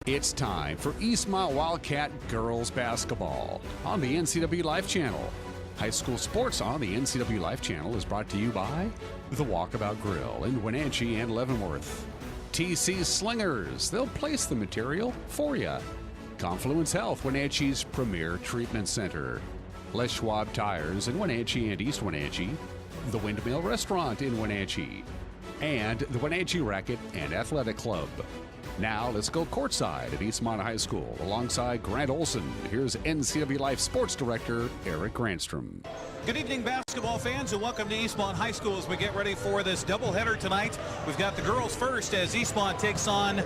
It's time for Eastmont Wildcat girls basketball on the NCW Life Channel. High school sports on the NCW Life Channel is brought to you by the Walkabout Grill in Wenatchee and Leavenworth. TC Slingers, they'll place the material for you. Confluence Health, Wenatchee's premier treatment center. Les Schwab Tires in Wenatchee and East Wenatchee. The Windmill Restaurant in Wenatchee. And the Wenatchee Racquet and Athletic Club. Now let's go courtside at Eastmont High School alongside Grant Olson. Here's NCW Life Sports Director Eric Granstrom. Good evening, basketball fans, and welcome to Eastmont High School as we get ready for this doubleheader tonight. We've got the girls first as Eastmont takes on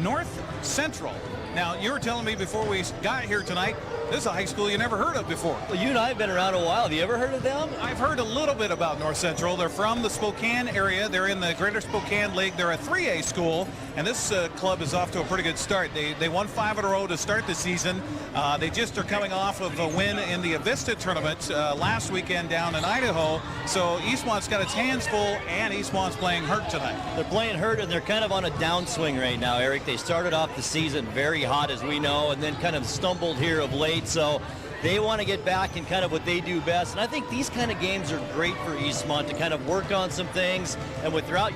North Central. Now, you were telling me before we got here tonight, this is a high school you never heard of before. Well, you and I have been around a while. Have you ever heard of them? I've heard a little bit about North Central. They're from the Spokane area. They're in the Greater Spokane League. They're a 3A school, and this club is off to a pretty good start. They won 5 in a row to start the season. They just are coming off of a win in the Avista tournament last weekend down in Idaho. So Eastmont's got its hands full, and Eastmont's playing hurt tonight. They're playing hurt, and they're kind of on a downswing right now, Eric. They started off the season very hot, as we know, and then kind of stumbled here of late. So they want to get back in kind of what they do best. And I think these kind of games are great for Eastmont to kind of work on some things. And without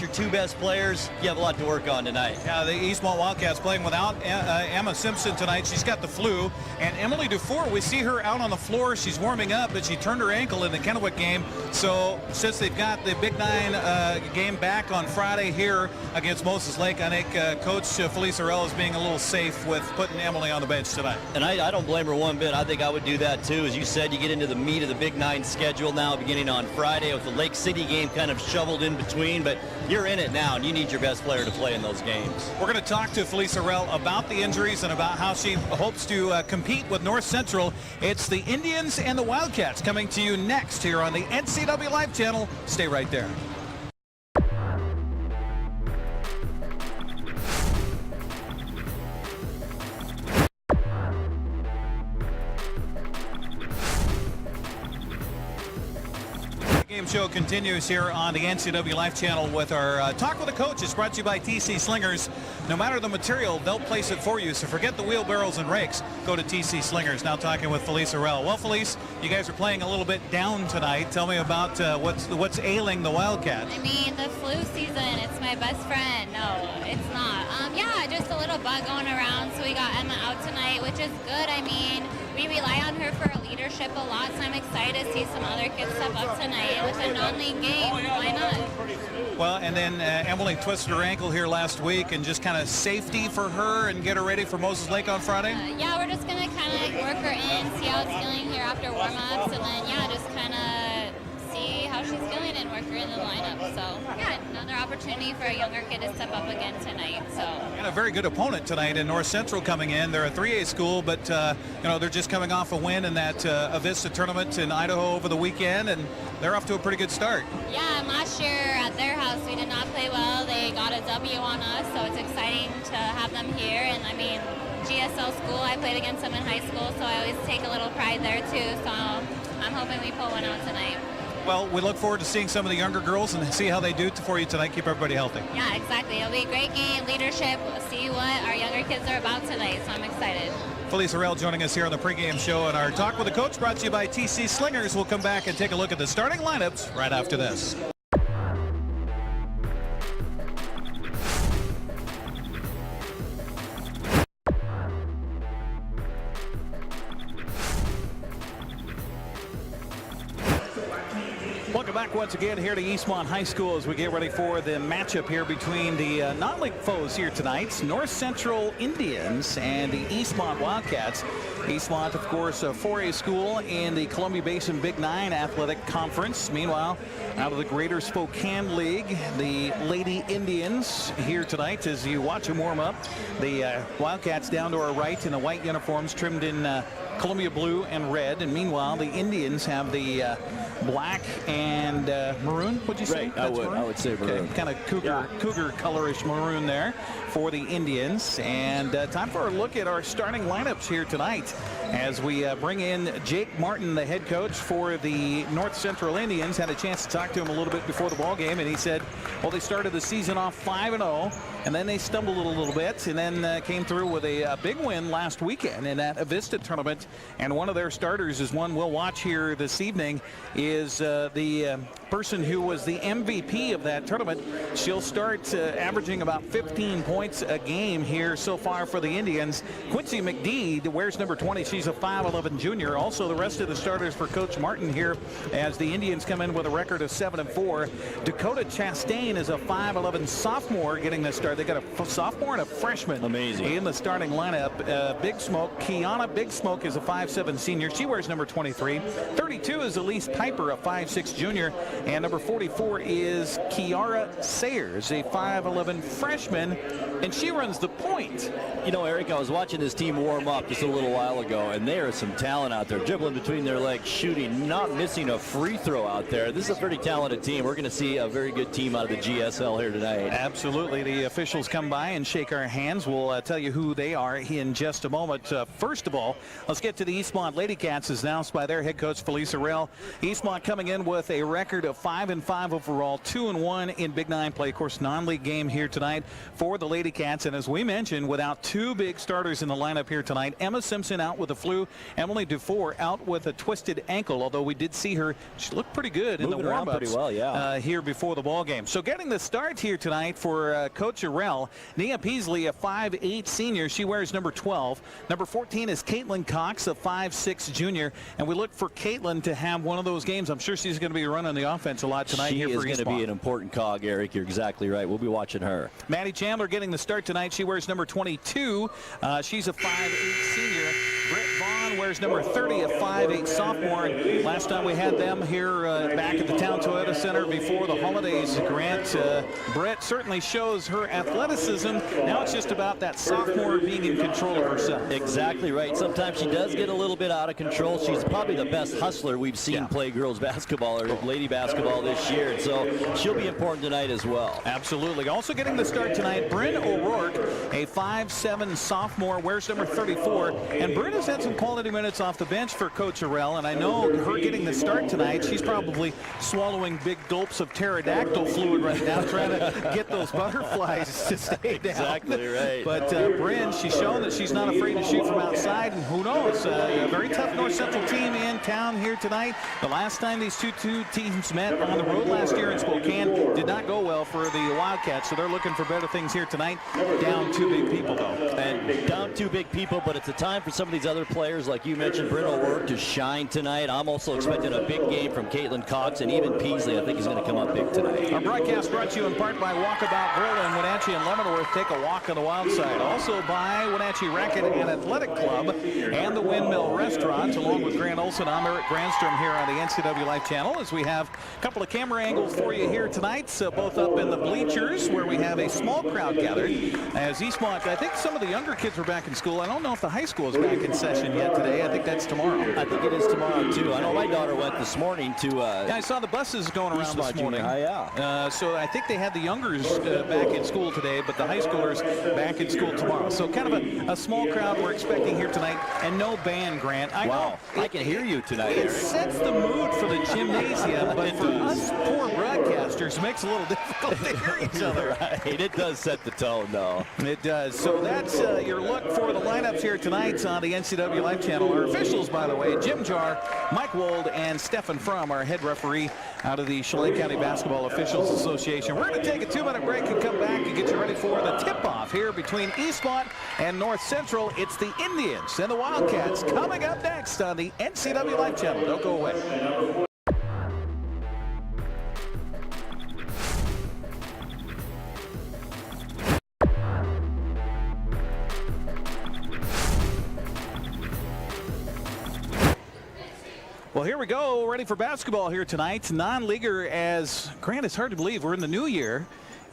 your two best players, you have a lot to work on tonight. Yeah, the Eastmont Wildcats playing without Emma Simpson tonight. She's got the flu. And Emily Dufour, we see her out on the floor. She's warming up, but she turned her ankle in the Kennewick game. So since they've got the Big Nine game back on Friday here against Moses Lake, I think Coach Felice Arell is being a little safe with putting Emily on the bench tonight. And I don't blame her one bit. I think I would do that too. As you said, you get into the meat of the Big Nine schedule now beginning on Friday with the Lake City game kind of shoveled in between, but you're in it now and you need your best player to play in those games. We're going to talk to Felice Arell about the injuries and about how she hopes to compete with North Central. It's the Indians and the Wildcats coming to you next here on the NCW Life Channel. Stay right there. Game show continues here on the NCW Life Channel with our Talk with the Coach. It's brought to you by TC Slingers. No matter the material, they'll place it for you. So forget the wheelbarrows and rakes. Go to TC Slingers. Now talking with Felice Arell. Well, Felice, you guys are playing a little bit down tonight. Tell me about what's ailing the Wildcats. I mean, the flu season. It's my best friend. No, it's not. Yeah, just a little bug going around. So we got Emma out tonight, which is good. I mean, we rely on her for leadership a lot, so I'm excited to see some other kids step up tonight with a non-league game. Why not? Well, and then Emily twisted her ankle here last week, and just kind of safety for her and get her ready for Moses Lake on Friday? Yeah, we're just going to kind of work her in, see how it's feeling here after warm-ups, and then, yeah, just kind of see how she's feeling and work her in the lineup. So, yeah, another opportunity for a younger kid to step up again tonight. So, and a very good opponent tonight in North Central coming in. They're a 3A school, but they're just coming off a win in that Avista tournament in Idaho over the weekend, and they're off to a pretty good start. Yeah, and last year at their house we did not play well. They got a W on us, so it's exciting to have them here. And I mean, GSL school, I played against them in high school, so I always take a little pride there too. So I'm hoping we pull one out tonight. Well, we look forward to seeing some of the younger girls and see how they do for you tonight. Keep everybody healthy. Yeah, exactly. It'll be a great game, leadership. We'll see what our younger kids are about tonight, so I'm excited. Felice Arell joining us here on the pregame show, and our Talk with the Coach brought to you by TC Slingers. We'll come back and take a look at the starting lineups right after this. Welcome back once again here to Eastmont High School as we get ready for the matchup here between the non-league foes here tonight, North Central Indians and the Eastmont Wildcats. Eastmont, of course, a 4A school in the Columbia Basin Big Nine Athletic Conference. Meanwhile, out of the Greater Spokane League, the Lady Indians here tonight as you watch them warm up. The Wildcats down to our right in the white uniforms trimmed in Columbia blue and red, and meanwhile the Indians have the black and maroon, would you say? Right, I would say maroon. Okay. Kind of cougar colorish maroon there for the Indians. And time for a look at our starting lineups here tonight as we bring in Jake Martin, the head coach for the North Central Indians. Had a chance to talk to him a little bit before the ball game, and he said, well, they started the season off 5-0, and then they stumbled a little bit, and then came through with a big win last weekend in that Avista tournament. And one of their starters is one we'll watch here this evening, is the person who was the MVP of that tournament. She'll start averaging about 15 points a game here so far for the Indians. Quincy McDee wears number 20. She's a 5'11 junior. Also, the rest of the starters for Coach Martin here as the Indians come in with a record of 7-4. Dakota Chastain is a 5'11 sophomore getting the start. They got a sophomore and a freshman. Amazing. In the starting lineup. Big Smoke, Kiana Big Smoke is a 5'7 senior. She wears number 23. 32 is Elise Piper, a 5'6 junior. And number 44 is Kiara Sayers, a 5'11 freshman, and she runs the point. You know, Eric, I was watching this team warm up just a little while ago, and there is some talent out there, dribbling between their legs, shooting, not missing a free throw out there. This is a pretty talented team. We're going to see a very good team out of the GSL here tonight. Absolutely. The officials come by and shake our hands. We'll tell you who they are in just a moment. First of all, let's get to the Eastmont Lady Cats, as announced by their head coach, Felicia Rell. Eastmont coming in with a record of 5-5 overall, 2-1 in Big 9 play. Of course, non-league game here tonight for the Lady Cats. And as we mentioned, without two big starters in the lineup here tonight, Emma Simpson out with the flu, Emily Dufour out with a twisted ankle, although we did see her, she looked pretty good in the warm-ups pretty well, yeah. here before the ball game. So getting the start here tonight for Coach Arell, Nia Peasley, a 5'8 senior. She wears number 12. Number 14 is Caitlin Cox, a 5'6 junior. And we look for Caitlin to have one of those games. I'm sure she's going to be running the offense a lot tonight. She here is for going to be an important cog, Eric. You're exactly right. We'll be watching her. Maddie Chandler getting the start tonight. She wears number 22. She's a 5'8 senior. Britt Vaughn wears number 30, a 5'8 sophomore. Last time we had them here back at the Town Toyota Center before the holidays, Grant, Britt certainly shows her athleticism. Now it's just about that sophomore being in control of herself. Exactly right. Sometimes she does get a little bit out of control. She's probably the best hustler we've seen play girls basketball or lady basketball this year. And so she'll be important tonight as well. Absolutely. Also getting the start tonight, Bryn O'Rourke, a 5'7 sophomore, wears number 34. And Bryn has had some quality minutes off the bench for Coach Arell. And I know her getting the start tonight, she's probably swallowing big gulps of pterodactyl fluid right now, trying to get those butterflies to stay down. Exactly right. But Bryn, she's shown that she's not afraid to shoot from outside. And who knows, a very tough North Central team in town here tonight. The last time these two teams met on the road last year in Spokane did not go well for the Wildcats, so they're looking for better things here tonight. Down two big people, though. And down two big people, but it's a time for some of these other players, like you mentioned, Bryn O'Rourke, to shine tonight. I'm also expecting a big game from Caitlin Cox, and even Peasley, I think, is going to come up big tonight. Our broadcast brought to you in part by Walkabout Grill in Wenatchee and Leavenworth. Take a walk on the wild side. Also by Wenatchee Racquet and Athletic Club and the Windmill Restaurant, along with Grant Olson. I'm Eric Grandstrom here on the NCW Life Channel as we have a couple of camera angles for you here tonight. So both up in the bleachers where we have a small crowd gathered as Eastmont. I think some of the younger kids are back in school. I don't know if the high school is back in session yet today. I think that's tomorrow. I think it is tomorrow too. I know my daughter went this morning to yeah, I saw the buses going around this morning. Yeah. So I think they had the youngers back in school today, but the high schoolers back in school tomorrow. So kind of a small crowd we're expecting here tonight, and no band, Grant. Wow, I can hear you tonight, It Eric. sets the mood for the gymnasium, but for us poor broadcasters, it makes it a little difficult to hear each other. Right. It does set the tone, though. It does. So that's your look for the lineups here tonight on the NCW Life Channel. Our officials, by the way, Jim Jar, Mike Wold, and Stefan Fromm, our head referee out of the Chelan County Basketball Officials Association. We're going to take a 2-minute break and come back and get you ready for the tip-off here between Eastmont and North Central. It's the Indians and the Wildcats coming up next on the NCW Life Channel. Don't go away. Well, here we go, ready for basketball here tonight. Non-leaguer, as Grant, it's hard to believe we're in the new year.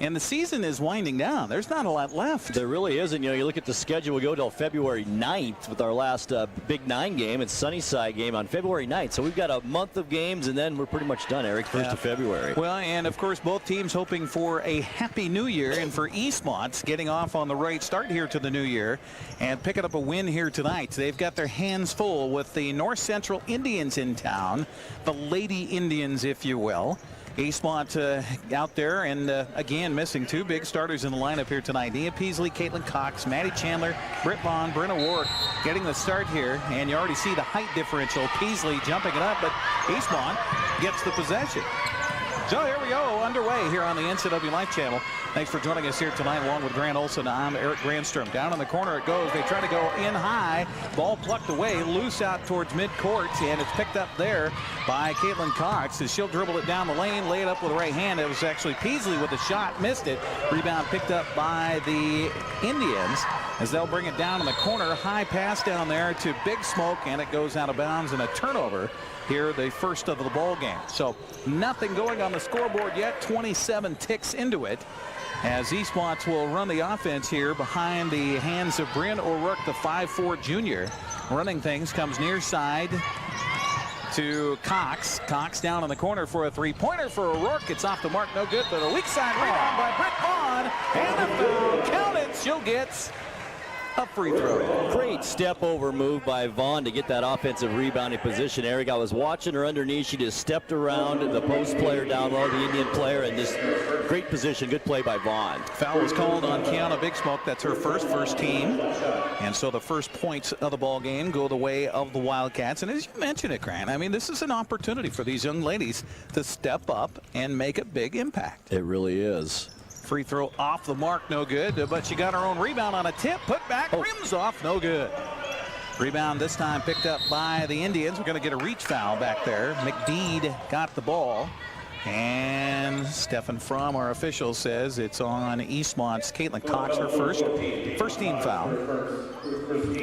And the season is winding down. There's not a lot left. There really isn't. You look at the schedule. We go till February 9th with our last Big 9 game. It's Sunnyside game on February 9th. So we've got a month of games, and then we're pretty much done, Eric, 1st of February. Well, and of course, both teams hoping for a happy new year. And for Eastmont, getting off on the right start here to the new year and picking up a win here tonight. They've got their hands full with the North Central Indians in town, the Lady Indians, if you will. Eastmont out there, and again missing two big starters in the lineup here tonight. Nia Peasley, Caitlin Cox, Maddie Chandler, Britt Vaughn, Brenna Warwick getting the start here, and you already see the height differential. Peasley jumping it up, but Eastmont gets the possession. So here we go, underway here on the NCW Life Channel. Thanks for joining us here tonight along with Grant Olson. I'm Eric Grandstrom. Down in the corner it goes. They try to go in high. Ball plucked away, loose out towards midcourt, and it's picked up there by Caitlin Cox as she'll dribble it down the lane, lay it up with the right hand. It was actually Peasley with a shot, missed it. Rebound picked up by the Indians as they'll bring it down in the corner. High pass down there to Big Smoke, and it goes out of bounds and a turnover. Here, the first of the ball game. So nothing going on the scoreboard yet. 27 ticks into it as Eastmont will run the offense here behind the hands of Bryn O'Rourke, the 5'4" junior. Running things, comes near side to Cox. Cox down in the corner for a three-pointer for O'Rourke. It's off the mark, no good, but a weak side rebound by Britt Vaughn. And the foul counted. She'll get a free throw. Great step over move by Vaughn to get that offensive rebounding position. Eric, I was watching her underneath. She just stepped around the post player down low, the Indian player, and just great position. Good play by Vaughn. Foul was called on Kiana Big Smoke. That's her first team. And so the first points of the ball game go the way of the Wildcats. And as you mentioned it, Grant, I mean, this is an opportunity for these young ladies to step up and make a big impact. It really is. Free throw off the mark, no good, but she got her own rebound on a tip, put back, rims off, no good. Rebound this time picked up by the Indians. We're going to get a reach foul back there. McDeed got the ball, and Stefan Fromm, our official, says it's on Eastmont's Caitlin Cox, her first team foul.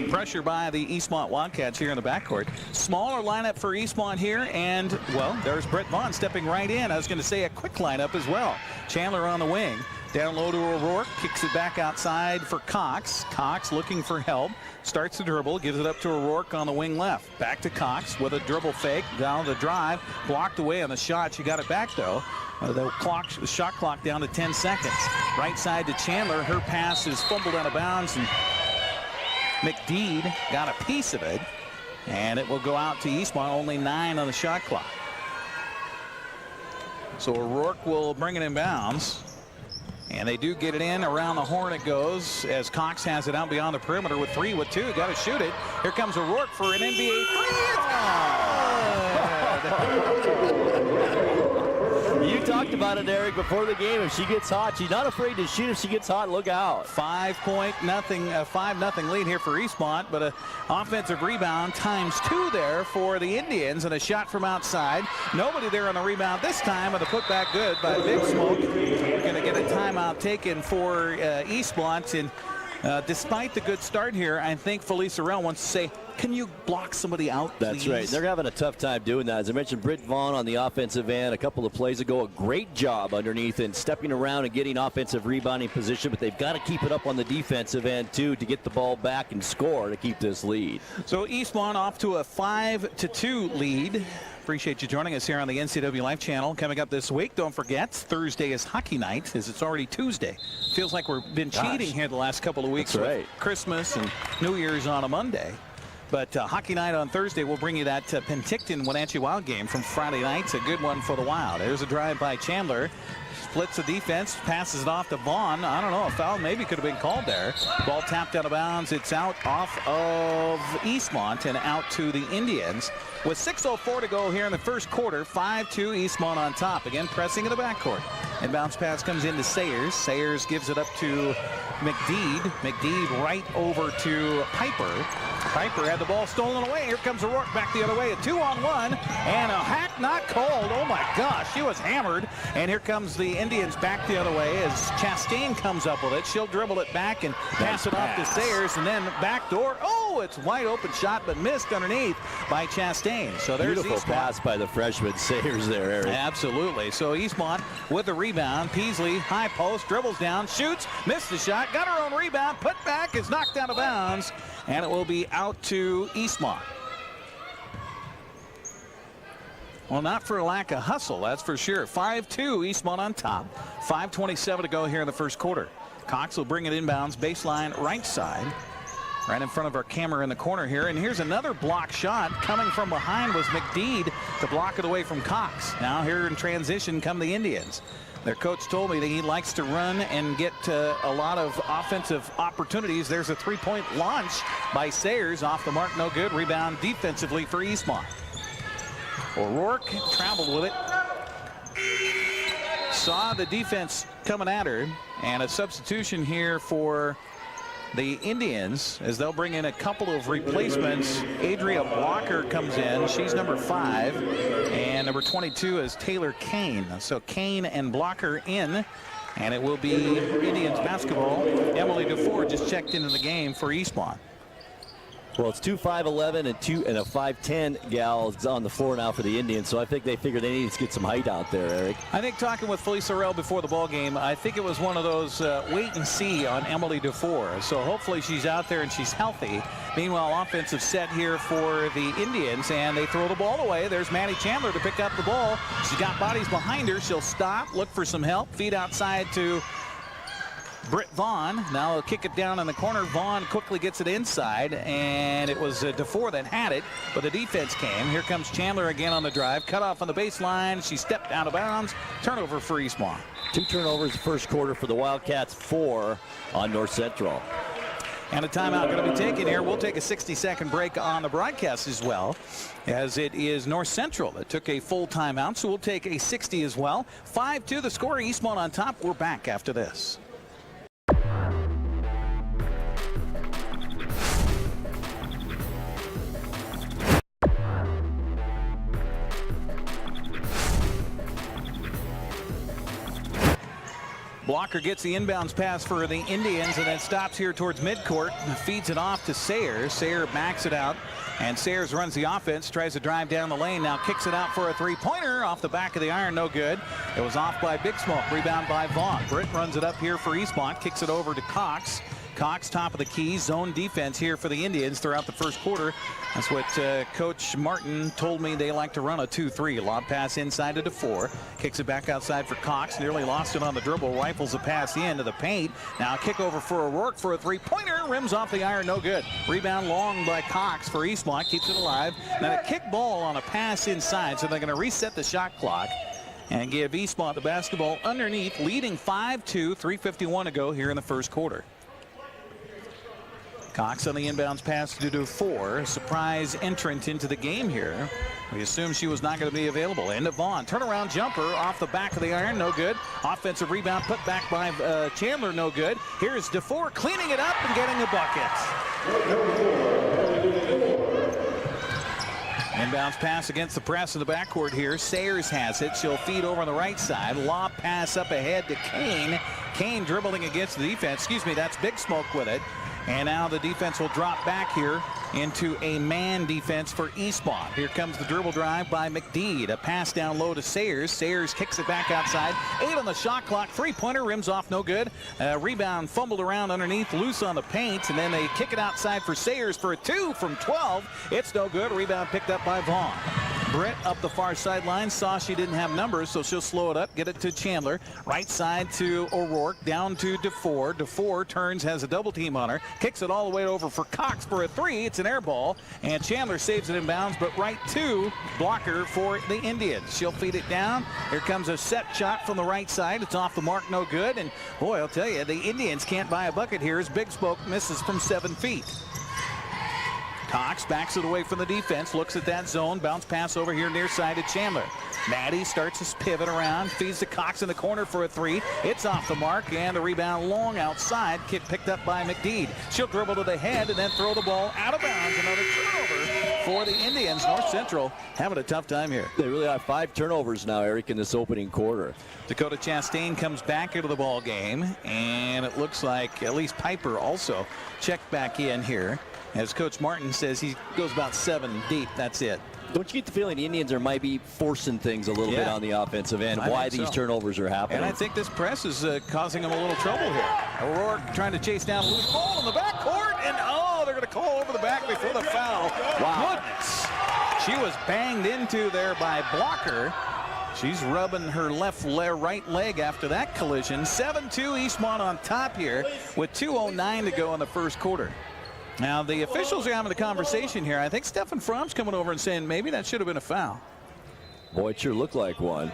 Pressure by the Eastmont Wildcats here in the backcourt. Smaller lineup for Eastmont here, and, well, there's Britt Vaughn stepping right in. I was going to say a quick lineup as well. Chandler on the wing. Down low to O'Rourke, kicks it back outside for Cox. Cox looking for help. Starts the dribble, gives it up to O'Rourke on the wing left. Back to Cox with a dribble fake. Down the drive, blocked away on the shot. She got it back, though. The shot clock down to 10 seconds. Right side to Chandler. Her pass is fumbled out of bounds, and McDeed got a piece of it. And it will go out to Eastmont. Only 9 on the shot clock. So O'Rourke will bring it in bounds. And they do get it in. Around the horn it goes as Cox has it out beyond the perimeter with 3 with 2. Got to shoot it. Here comes O'Rourke for an NBA 3. You talked about it, Eric, before the game. If she gets hot, she's not afraid to shoot. If she gets hot, look out. 5-0 lead here for Eastmont, but an offensive rebound ×2 there for the Indians, and a shot from outside. Nobody there on the rebound this time, and the putback good by Big Smoke. We're going to get a timeout taken for Eastmont, and despite the good start here, I think Felice Arell wants to say, can you block somebody out, please? That's right. They're having a tough time doing that. As I mentioned, Britt Vaughn on the offensive end a couple of plays ago, a great job underneath and stepping around and getting offensive rebounding position, but they've got to keep it up on the defensive end, too, to get the ball back and score to keep this lead. So Eastmont off to a 5-2 lead. Appreciate you joining us here on the NCW Life Channel. Coming up this week, don't forget, Thursday is hockey night, as it's already Tuesday. Feels like we've been cheating here the last couple of weeks. That's right. With Christmas and New Year's on a Monday. But hockey night on Thursday, we'll bring you that Penticton-Wenatchee Wild game from Friday night. It's a good one for the Wild. There's a drive by Chandler. Splits the defense, passes it off to Vaughn. I don't know, a foul maybe could have been called there. Ball tapped out of bounds. It's out off of Eastmont and out to the Indians. With 6:04 to go here in the first quarter, 5-2 Eastmont on top. Again, pressing in the backcourt. And bounce pass comes into Sayers. Sayers gives it up to McDeed. McDeed right over to Piper. Piper had the ball stolen away. Here comes O'Rourke back the other way. A 2-on-1 and a hack not called. Oh my gosh, she was hammered. And here comes the Indians back the other way as Chastain comes up with it. She'll dribble it back and pass it off to Sayers, and then backdoor. Oh, Oh, it's wide open shot, but missed underneath by Chastain. So there's Beautiful Eastmont. pass by the freshman Sayers there, Eric. Absolutely. So Eastmont with the rebound. Peasley, high post, dribbles down, shoots, missed the shot, got her own rebound, put back, is knocked out of bounds, and it will be out to Eastmont. Well, not for a lack of hustle, that's for sure. 5-2, Eastmont on top. 5:27 to go here in the first quarter. Cox will bring it inbounds, baseline right side. Right in front of our camera in the corner here. And here's another block shot coming from behind was McDeed to block it away from Cox. Now here in transition come the Indians. Their coach told me that he likes to run and get a lot of offensive opportunities. There's a three-point launch by Sayers. Off the mark, no good. Rebound defensively for Eastmont. O'Rourke traveled with it. Saw the defense coming at her. And a substitution here for the Indians as they'll bring in a couple of replacements. Adria Blocker comes in. She's number 5. And number 22 is Taylor Kane. So Kane and Blocker in. And it will be Indians basketball. Emily DeFore just checked into the game for Eastmont. Well, it's 2 5'11" and a 5'10" gal on the floor now for the Indians, so I think they figured they needed to get some height out there, Eric. I think talking with Felice Orell before the ball game, I think it was one of those wait and see on Emily DeFore. So hopefully she's out there and she's healthy. Meanwhile, offensive set here for the Indians, and they throw the ball away. There's Maddie Chandler to pick up the ball. She's got bodies behind her. She'll stop, look for some help, feed outside to Britt Vaughn. Now they'll kick it down in the corner. Vaughn quickly gets it inside, and it was DeFore that had it, but the defense came. Here comes Chandler again on the drive. Cut off on the baseline. She stepped out of bounds. Turnover for Eastmont. 2 turnovers first quarter for the Wildcats, 4 on North Central. And a timeout going to be taken here. We'll take a 60-second break on the broadcast as well, as it is North Central that took a full timeout. So we'll take a 60 as well. 5-2 the score. Eastmont on top. We're back after this. Blocker gets the inbounds pass for the Indians and then stops here towards midcourt. Feeds it off to Sayers. Sayers backs it out. And Sayers runs the offense, tries to drive down the lane. Now kicks it out for a three-pointer off the back of the iron. No good. It was off by Big Smoke. Rebound by Vaughn. Britt runs it up here for Eastmont. Kicks it over to Cox. Cox top of the key. Zone defense here for the Indians throughout the first quarter. That's what Coach Martin told me they like to run, a 2-3. Lob pass inside to DeFore. Kicks it back outside for Cox. Nearly lost it on the dribble. Rifles a pass into the paint. Now a kick over for O'Rourke for a three-pointer. Rims off the iron. No good. Rebound long by Cox for Eastmont. Keeps it alive. Now a kick ball on a pass inside. So they're going to reset the shot clock and give Eastmont the basketball underneath, leading 5-2. 3:51 to go here in the first quarter. Cox on the inbounds pass to DeFore. Surprise entrant into the game here. We assume she was not going to be available. Into Vaughn. Turnaround jumper off the back of the iron. No good. Offensive rebound put back by Chandler. No good. Here's DeFore cleaning it up and getting the buckets. Inbounds pass against the press in the backcourt here. Sayers has it. She'll feed over on the right side. Lob pass up ahead to Kane. Kane dribbling against the defense. Excuse me, that's Big Smoke with it. And now the defense will drop back here into a man defense for Eastmont. Here comes the dribble drive by McDeed. A pass down low to Sayers. Sayers kicks it back outside. 8 on the shot clock. Three-pointer rims off. No good. Rebound fumbled around underneath. Loose on the paint. And then they kick it outside for Sayers for a 2 from 12. It's no good. Rebound picked up by Vaughn. Britt up the far sideline. Saw she didn't have numbers, so she'll slow it up. Get it to Chandler. Right side to O'Rourke. Down to DeFore. DeFore turns, has a double team on her. Kicks it all the way over for Cox for a 3. It's an air ball, and Chandler saves it in bounds, but right to Blocker for the Indians. She'll feed it down. Here comes a set shot from the right side. It's off the mark, no good. And boy, I'll tell you, the Indians can't buy a bucket here as Big Smoke misses from 7 feet. Cox backs it away from the defense, looks at that zone, bounce pass over here near side to Chandler. Maddie starts his pivot around, feeds to Cox in the corner for a 3. It's off the mark, and a rebound long outside. Kick picked up by McDeed. She'll dribble to the head and then throw the ball out of bounds. Another turnover for the Indians. North Central having a tough time here. They really have 5 turnovers now, Eric, in this opening quarter. Dakota Chastain comes back into the ball game, and it looks like at least Piper also checked back in here. As Coach Martin says, he goes about 7 deep. That's it. Don't you get the feeling the Indians might be forcing things a little bit on the offensive end? Why these turnovers are happening? And I think this press is causing them a little trouble here. O'Rourke trying to chase down a loose ball in the backcourt, and they're going to call over the back before the foul. Wow. Goodness. She was banged into there by Blocker. She's rubbing her right leg after that collision. 7-2 Eastmont on top here with 2:09 to go in the first quarter. Now the officials are having a conversation here. I think Stefan Fromm's coming over and saying maybe that should have been a foul. Boy, it sure looked like one.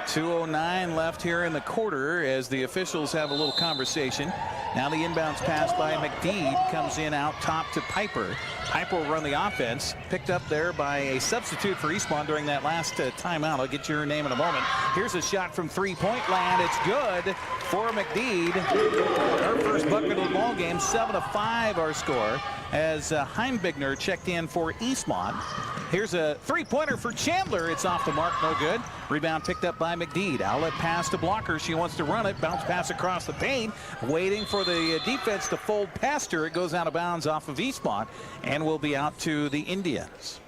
.209 left here in the quarter as the officials have a little conversation. Now the inbounds pass by McDeed comes in out top to Piper. Piper will run the offense, picked up there by a substitute for Eastmont during that last timeout. I'll get your name in a moment. Here's a shot from three-point land. It's good for McDeed. Her first bucket of the ball game. 7-5 our score as Heimbigner checked in for Eastmont. Here's a three-pointer for Chandler. It's off the mark, no good. Rebound picked up by McDeed. Outlet pass to Blocker. She wants to run it. Bounce pass across the paint. Waiting for the defense to fold past her. It goes out of bounds off of Eastmont and will be out to the Indians.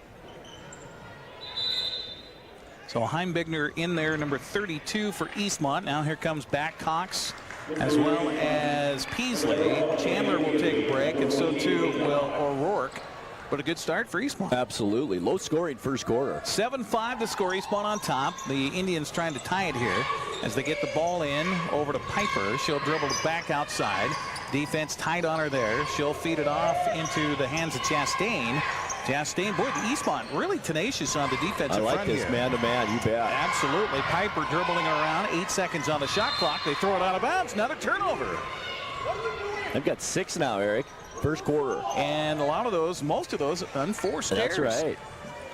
So Heimbigner in there, number 32 for Eastmont. Now here comes back Cox as well as Peasley. Chandler will take a break, and so too will O'Rourke. But a good start for Eastmont. Absolutely. Low scoring first quarter. 7-5 to score. Eastmont on top. The Indians trying to tie it here as they get the ball in over to Piper. She'll dribble back outside. Defense tight on her there. She'll feed it off into the hands of Chastain. Chastain, boy, Eastmont really tenacious on the defensive front here. I like this man-to-man, you bet. Absolutely. Piper dribbling around. 8 seconds on the shot clock. They throw it out of bounds. Another turnover. They've got 6 now, Eric. First quarter. And a lot of those, most of those, unforced errors. That's right.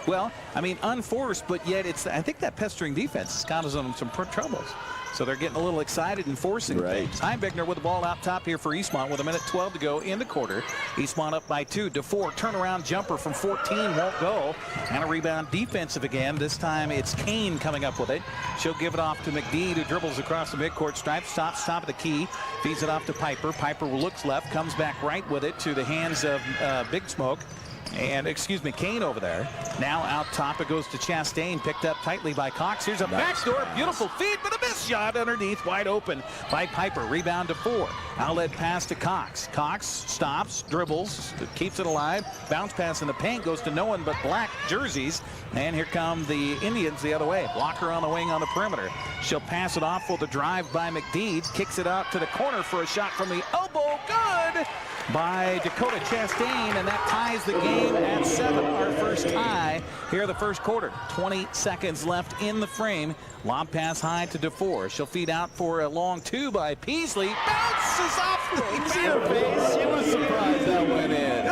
Well, I mean, unforced, but yet it's, I think that pestering defense has caused them some troubles. So they're getting a little excited and forcing things. Heimbigner with the ball out top here for Eastmont with 1:12 to go in the quarter. Eastmont up by 2. DeFore turnaround jumper from 14 won't go. And a rebound defensive again. This time it's Kane coming up with it. She'll give it off to McDeed, who dribbles across the midcourt stripe, stops top of the key, feeds it off to Piper. Piper looks left, comes back right with it to the hands of Big Smoke. And, excuse me, Kane over there. Now out top, it goes to Chastain, picked up tightly by Cox. Here's a backdoor, beautiful feed, but a missed shot underneath, wide open by Piper. Rebound to 4. Outlet pass to Cox. Cox stops, dribbles, keeps it alive. Bounce pass in the paint, goes to no one but black jerseys. And here come the Indians the other way. Blocker on the wing on the perimeter. She'll pass it off with a drive by McDeed. Kicks it out to the corner for a shot from the elbow. Good by Dakota Chastain, and that ties the game at 7, our first tie here the first quarter. 20 seconds left in the frame. Lob pass high to DeFore. She'll feed out for a long 2 by Peasley. Bounces off the face. She was surprised that went in.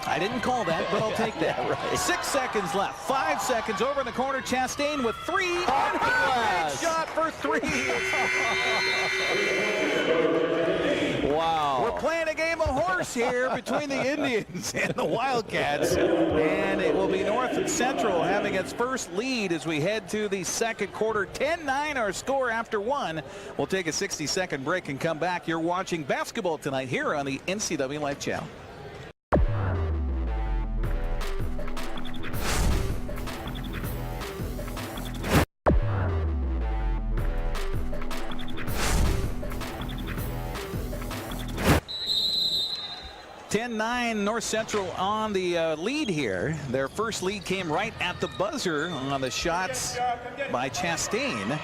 I didn't call that, but I'll take that. Right. 6 seconds left. 5 seconds over in the corner. Chastain with 3. Big shot for 3. Wow. We're playing a game of horse here between the Indians and the Wildcats. And it will be North and Central having its first lead as we head to the second quarter. 10-9 our score after 1. We'll take a 60-second break and come back. You're watching basketball tonight here on the NCW Life Channel. North Central on the lead here. Their first lead came right at the buzzer on the shots by Chastain.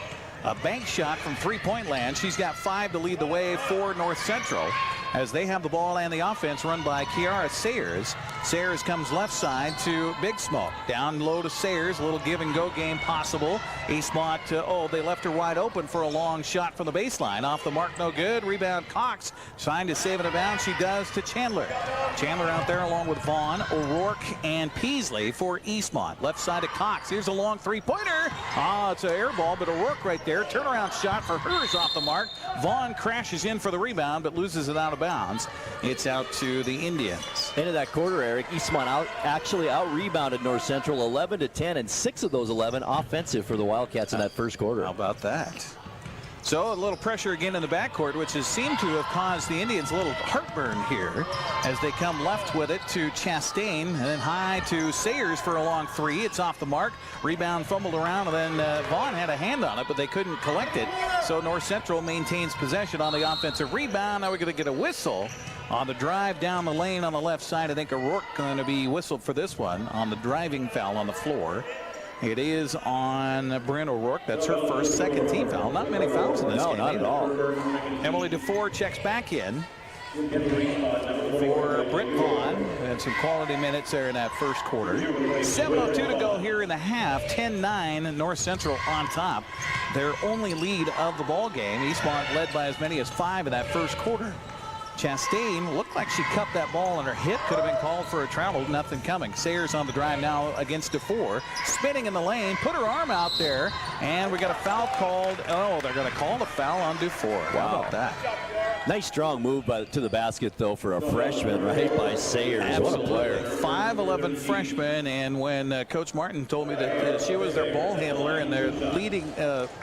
A bank shot from three-point land. She's got 5 to lead the way for North Central as they have the ball and the offense run by Kiara Sayers. Sayers comes left side to Big Smoke. Down low to Sayers. A little give-and-go game possible. Eastmont, they left her wide open for a long shot from the baseline. Off the mark, no good. Rebound, Cox trying to save it out of bounds. She does to Chandler. Chandler out there along with Vaughn, O'Rourke, and Peasley for Eastmont. Left side to Cox. Here's a long three-pointer. It's an air ball, but O'Rourke right there. Turnaround shot for her is off the mark. Vaughn crashes in for the rebound, but loses it out of bounds. It's out to the Indians. Into that quarter, Eric, Eastmont actually out-rebounded North Central 11-10, and 6 of those 11 offensive for the Wildcats in that first quarter. How about that? So a little pressure again in the backcourt, which has seemed to have caused the Indians a little heartburn here as they come left with it to Chastain and then high to Sayers for a long three. It's off the mark. Rebound fumbled around, and then Vaughn had a hand on it, but they couldn't collect it. So North Central maintains possession on the offensive rebound. Now we're going to get a whistle on the drive down the lane on the left side. I think O'Rourke going to be whistled for this one on the driving foul on the floor. It is on Bryn O'Rourke. That's her first second team foul. Not many fouls in this game. No, not at all. Emily DeFore checks back in for Britt Vaughn. And some quality minutes there in that first quarter. 7:02 to go here in the half. 10-9 North Central on top. Their only lead of the ball game. Eastmont led by as many as 5 in that first quarter. Chastain looked like she cupped that ball on her hip. Could have been called for a travel. Nothing coming. Sayers on the drive now against DeFore. Spinning in the lane. Put her arm out there. And we got a foul called. Oh, they're going to call the foul on DeFore. Wow. How about that? Nice strong move to the basket, though, for a freshman, right, by Sayers. Absolutely. What a player. 5'11" freshman. And when Coach Martin told me that she was their ball handler and their leading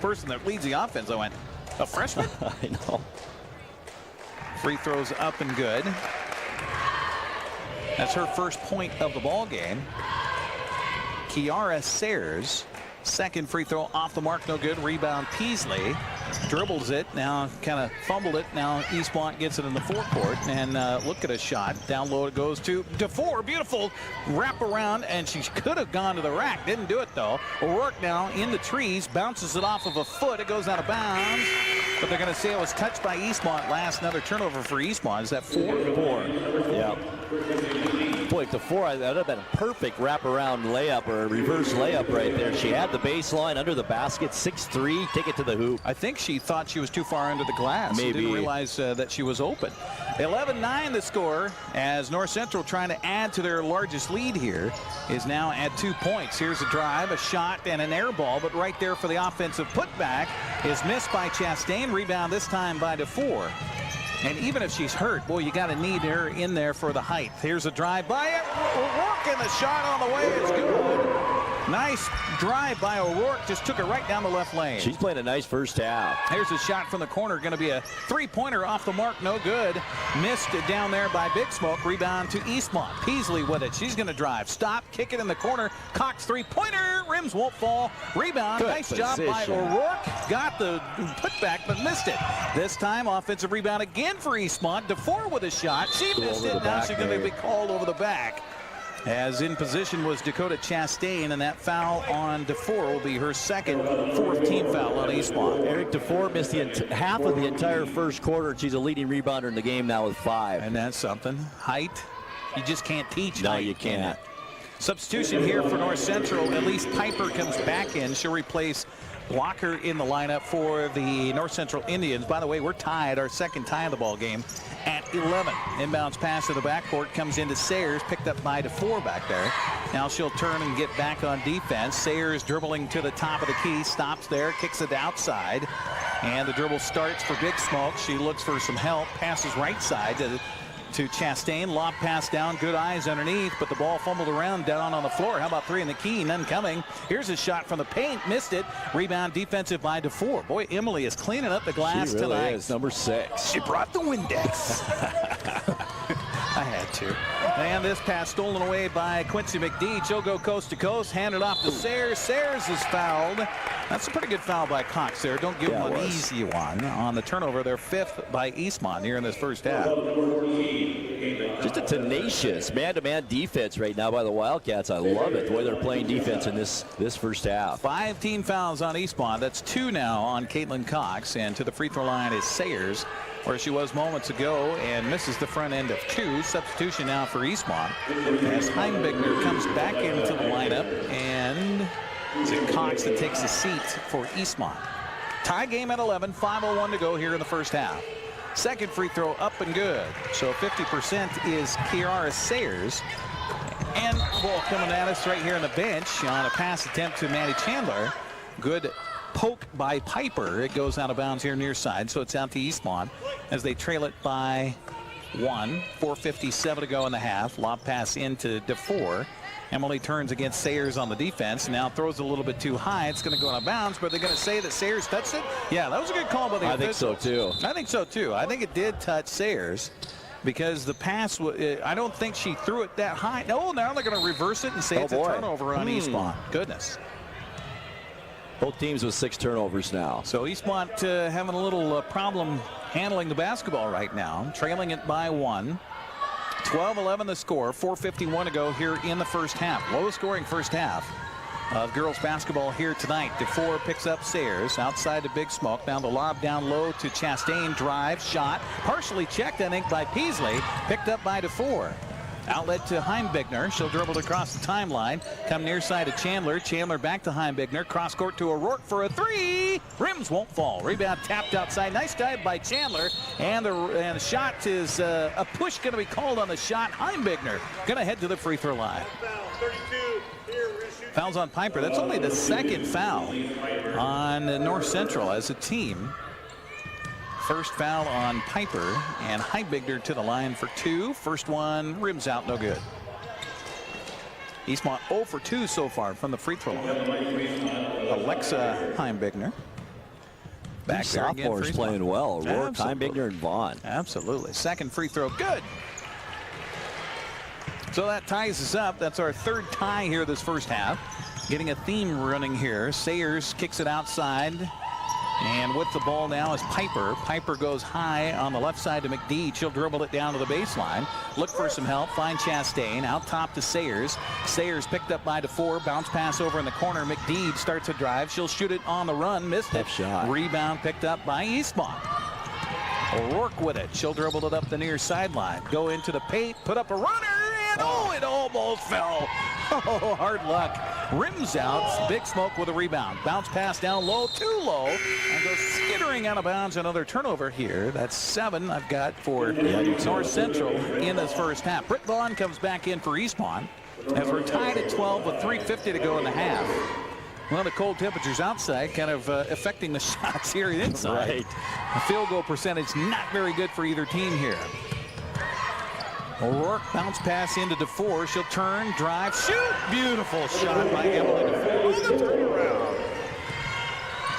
person that leads the offense, I went, a freshman? I know. Free throws up and good. That's her first point of the ball game. Kiara Sayers, second free throw off the mark, no good. Rebound Peasley. Dribbles it, now kind of fumbled it. Now Eastmont gets it in the forecourt, and look at a shot. Down low it goes to DeFore. Beautiful wrap around, and she could have gone to the rack. Didn't do it, though. O'Rourke now in the trees, bounces it off of a foot. It goes out of bounds, but they're going to say it was touched by Eastmont last. Another turnover for Eastmont. Is that 4? Yeah. Boy, DeFore, that would have been a perfect wraparound layup or a reverse layup right there. She had the baseline under the basket, 6'3", take it to the hoop. I think she thought she was too far under the glass. Maybe. Didn't realize that she was open. 11-9 the score as North Central, trying to add to their largest lead here, is now at 2 points. Here's a drive, a shot, and an air ball, but right there for the offensive putback is missed by Chastain. Rebound this time by DeFore. And even if she's hurt, boy, you got to need her in there for the height. Here's a drive by it. O'Rourke, and the shot on the way is good. Nice drive by O'Rourke. Just took it right down the left lane. She's playing a nice first half. Here's a shot from the corner. Going to be a three-pointer off the mark. No good. Missed down there by Big Smoke. Rebound to Eastmont. Peasley with it. She's going to drive. Stop. Kick it in the corner. Cox three-pointer. Rims won't fall. Rebound. Good nice position. job by O'Rourke. Got the putback, but missed it. This time, offensive rebound again for Eastmont. DeFore with a shot. She missed it. Now she's going to be called over the back. As in position was Dakota Chastain, and that foul on DeFore will be her second, fourth team foul on Eastmont. Eric DeFore missed half of the entire first quarter. She's a leading rebounder in the game now with 5. And that's something. Height, you just can't teach. No, height, you can't. Substitution here for North Central. Elise Piper comes back in. She'll replace Blocker in the lineup for the North Central Indians. By the way, we're tied, our second tie of the ball game, at 11. Inbounds pass to the backcourt comes into Sayers, picked up by DeFore back there. Now she'll turn and get back on defense. Sayers dribbling to the top of the key, stops there, kicks it outside, and the dribble starts for Big Smoke. She looks for some help, passes right side to Chastain. Lob pass down, good eyes underneath, but the ball fumbled around down on the floor. How about 3 in the key? None coming. Here's a shot from the paint, missed it. Rebound defensive by DeFore. Boy, Emily is cleaning up the glass she really tonight. Is, number 6. She brought the Windex. I had to. And this pass stolen away by Quincy McDee. She'll go coast to coast, hand it off to Sayers. Sayers is fouled. That's a pretty good foul by Cox there. Don't give them an easy one on the turnover. They're 5th by Eastmont here in this first half. Just a tenacious man-to-man defense right now by the Wildcats. I love it, the way they're playing defense in this first half. 5 team fouls on Eastmont. That's 2 now on Caitlin Cox. And to the free throw line is Sayers, where she was moments ago, and misses the front end of 2. Substitution now for Eastmont as Heimbigner comes back into the lineup, and is it Cox that takes a seat for Eastmont. Tie game at 11, 5:01 to go here in the first half. Second free throw up and good. So 50% is Kiara Sayers. And ball coming at us right here on the bench on a pass attempt to Maddie Chandler. Good poke by Piper. It goes out of bounds here near side, so it's out to Eastmont as they trail it by 1. 4:57 to go in the half. Lob pass into DeFore. Emily turns against Sayers on the defense. Now throws a little bit too high. It's going to go out of bounds, but they're going to say that Sayers touched it? Yeah, that was a good call by the officials. I think so, too. I think so, too. I think it did touch Sayers because the pass, I don't think she threw it that high. No, now they're going to reverse it and say it's a turnover on Eastmont. Goodness. Both teams with 6 turnovers now. So Eastmont having a little problem handling the basketball right now, trailing it by 1. 12-11 the score, 4:51 to go here in the first half. Low scoring first half of girls basketball here tonight. DeFore picks up Sayers outside to Big Smoke. Now the lob down low to Chastain. Drive, shot, partially checked, I think, by Peasley. Picked up by DeFore. Outlet to Heimbigner. She'll dribble across the timeline. Come near side to Chandler. Chandler back to Heimbigner. Cross court to O'Rourke for a 3. Rims won't fall. Rebound tapped outside. Nice dive by Chandler. And the shot is a push going to be called on the shot. Heimbigner going to head to the free throw line. Fouls on Piper. That's only the second foul on North Central as a team. First foul on Piper, and Heimbigner to the line for 2. First one, rims out, no good. Eastmont 0 for 2 so far from the free throw line. Alexa Heimbigner. Back there again. Sophomores playing well. Rourke, Heimbigner, and Vaughn. Absolutely. Second free throw, good. So that ties us up. That's our third tie here this first half. Getting a theme running here. Sayers kicks it outside. And with the ball now is Piper. Piper goes high on the left side to McDee. She'll dribble it down to the baseline. Look for some help. Find Chastain. Out top to Sayers. Sayers picked up by DeFore. Bounce pass over in the corner. McDee starts a drive. She'll shoot it on the run. Missed it. Shot. Rebound picked up by Eastmont. O'Rourke with it. She'll dribble it up the near sideline. Go into the paint. Put up a runner. And it almost fell. Oh, hard luck. Rims out. Big Smoke with a rebound. Bounce pass down low, too low, and goes skittering out of bounds. Another turnover here. That's 7 I've got for North Central in this first half. Britt Vaughn comes back in for Eastmont as we're tied at 12 with 3:50 to go in the half. Well, the cold temperatures outside kind of affecting the shots here inside. Right. The field goal percentage not very good for either team here. O'Rourke bounce pass into DeFore. She'll turn, drive, shoot. Beautiful shot by Emily DeFore. Oh, the turnaround.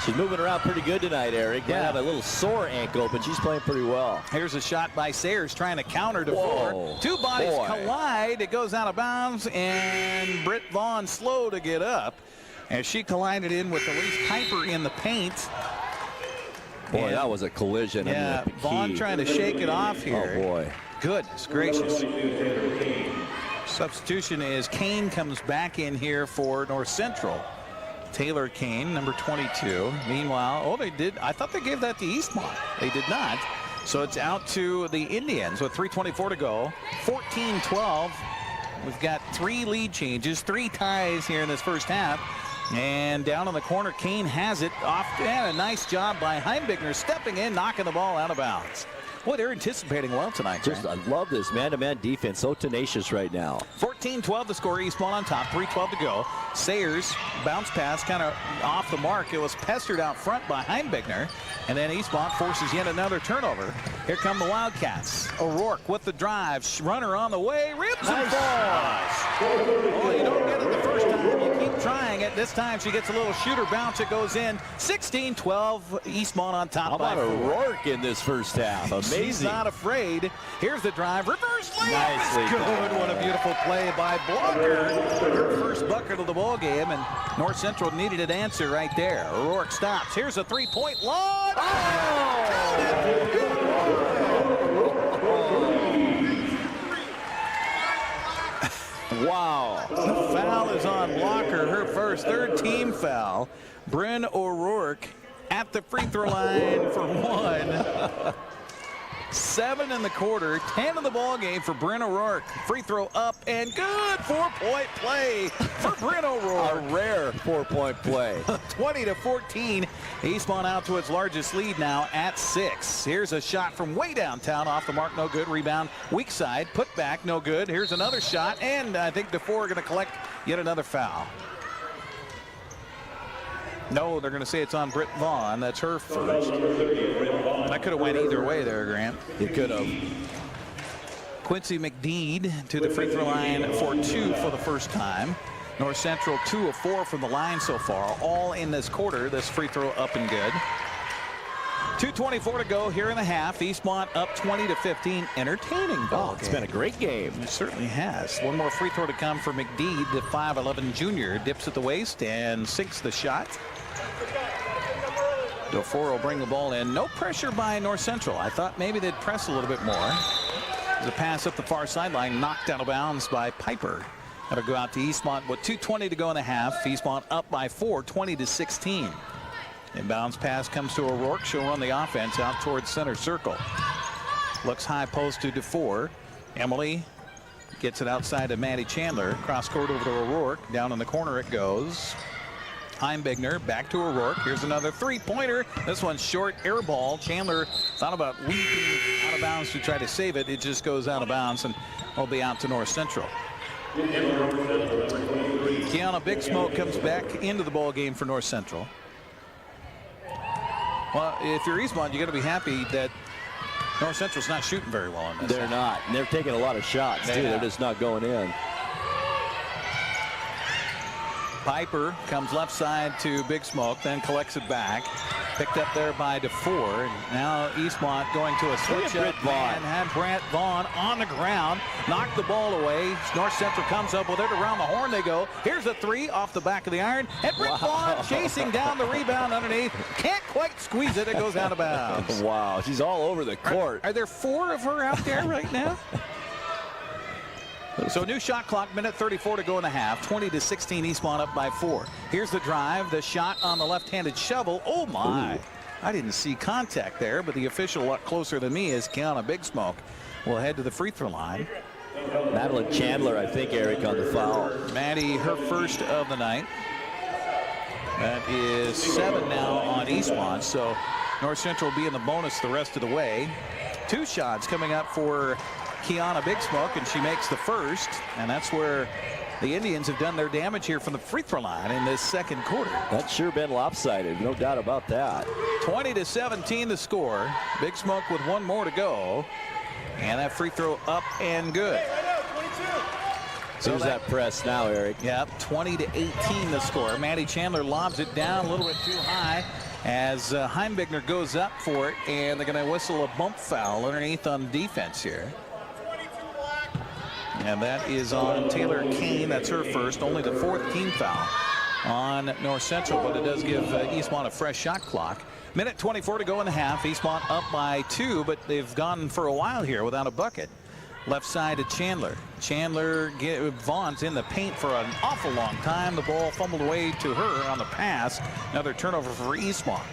She's moving around pretty good tonight, Eric. Yeah. Might have a little sore ankle, but she's playing pretty well. Here's a shot by Sayers trying to counter DeFore. Whoa. Two bodies collide. It goes out of bounds, and Britt Vaughn slow to get up as she collided in with Elise Piper in the paint. Boy, and that was a collision. Yeah, Vaughn trying to shake it off here. Oh, boy. Goodness gracious. Substitution is Kane comes back in here for North Central. Taylor Kane, number 22. Meanwhile, they did. I thought they gave that to Eastmont. They did not. So it's out to the Indians with 3:24 to go. 14-12. We've got 3 lead changes, 3 ties here in this first half. And down in the corner, Kane has it off. And a nice job by Heimbigner stepping in, knocking the ball out of bounds. Boy, they're anticipating well tonight. I love this man-to-man defense. So tenacious right now. 14-12 the score. Eastmont on top. 3:12 to go. Sayers bounce pass kind of off the mark. It was pestered out front by Heimbigner. And then Eastmont forces yet another turnover. Here come the Wildcats. O'Rourke with the drive. Runner on the way. Rips and falls. Oh, you don't get it the first time. You keep trying it. This time she gets a little shooter bounce. It goes in. 16-12. Eastmont on top. How about O'Rourke in this first half? Amazing. He's not afraid. Here's the drive. Reverse layup. Nicely good. What a beautiful play by Blocker. Her first bucket of the ball game, and North Central needed an answer right there. O'Rourke stops. Here's a three-point launch. Wow. The foul is on Blocker. Her first, third team foul. Bryn O'Rourke at the free throw line for 1. 7 in the quarter, 10 in the ball game for Bryn O'Rourke. Free throw up and good. 4-point play for Bryn O'Rourke. A rare 4-point play. 20-14. Eastmont out to its largest lead now at 6. Here's a shot from way downtown off the mark, no good. Rebound weak side, put back, no good. Here's another shot, and I think DeFore are going to collect yet another foul. No, they're going to say it's on Britt Vaughn. That's her first. That could have went either way there, Grant. It could have. Quincy McDeed to the free throw line for 2 for the first time. North Central 2 of 4 from the line so far, all in this quarter. This free throw up and good. 2:24 to go here in the half. Eastmont up 20-15. Entertaining ball. It's been a great game. It certainly has. One more free throw to come for McDeed, the 5'11 junior. Dips at the waist and sinks the shot. DeFore will bring the ball in. No pressure by North Central. I thought maybe they'd press a little bit more. The pass up the far sideline, knocked out of bounds by Piper. That'll go out to Eastmont with 2:20 to go in the half. Eastmont up by 4, 20-16. Inbounds pass comes to O'Rourke. She'll run the offense out towards center circle. Looks high post to DeFore. Emily gets it outside to Maddie Chandler. Cross court over to O'Rourke. Down in the corner it goes. Heimbigner back to O'Rourke. Here's another three-pointer. This one's short, air ball. Chandler thought about leaping out of bounds to try to save it. It just goes out of bounds and will be out to North Central. Kiana Big Smoke comes back into the ball game for North Central. Well, if you're Eastmont, you got to be happy that North Central's not shooting very well in this. They're not. And they're taking a lot of shots, too. They're just not going in. Piper comes left side to Big Smoke, then collects it back. Picked up there by DeFore. Now Eastmont going to a switch up and had Brant Vaughn on the ground. Knocked the ball away. North Central comes up with it. Around the horn they go. Here's a three off the back of the iron. And Brant Vaughn chasing down the rebound underneath. Can't quite squeeze it. It goes out of bounds. Wow, she's all over the court. Are there 4 of her out there right now? So new shot clock, minute 34 to go in the half. 20-16, Eastmont up by 4. Here's the drive, the shot on the left-handed shovel. Oh my! Ooh. I didn't see contact there, but the official a lot closer than me is Kiana Big Smoke. Will head to the free throw line. Madeline Chandler, I think, Eric, on the foul. Maddie, her first of the night. That is 7 now on Eastmont, so North Central will be in the bonus the rest of the way. 2 shots coming up for Kiana Big Smoke, and she makes the first, and that's where the Indians have done their damage here from the free throw line in this second quarter. That's sure been lopsided, no doubt about that. 20-17 the score. Big Smoke with 1 more to go, and that free throw up and good. So there's that press now, Eric. Yep, 20-18 the score. Maddie Chandler lobs it down a little bit too high as Heimbigner goes up for it, and they're going to whistle a bump foul underneath on defense here. And that is on Taylor Kane. That's her first, only the 4th team foul on North Central, but it does give Eastmont a fresh shot clock. Minute 24 to go in the half. Eastmont up by 2, but they've gone for a while here without a bucket. Left side to Chandler. Vaughn's in the paint for an awful long time. The ball fumbled away to her on the pass. Another turnover for Eastmont.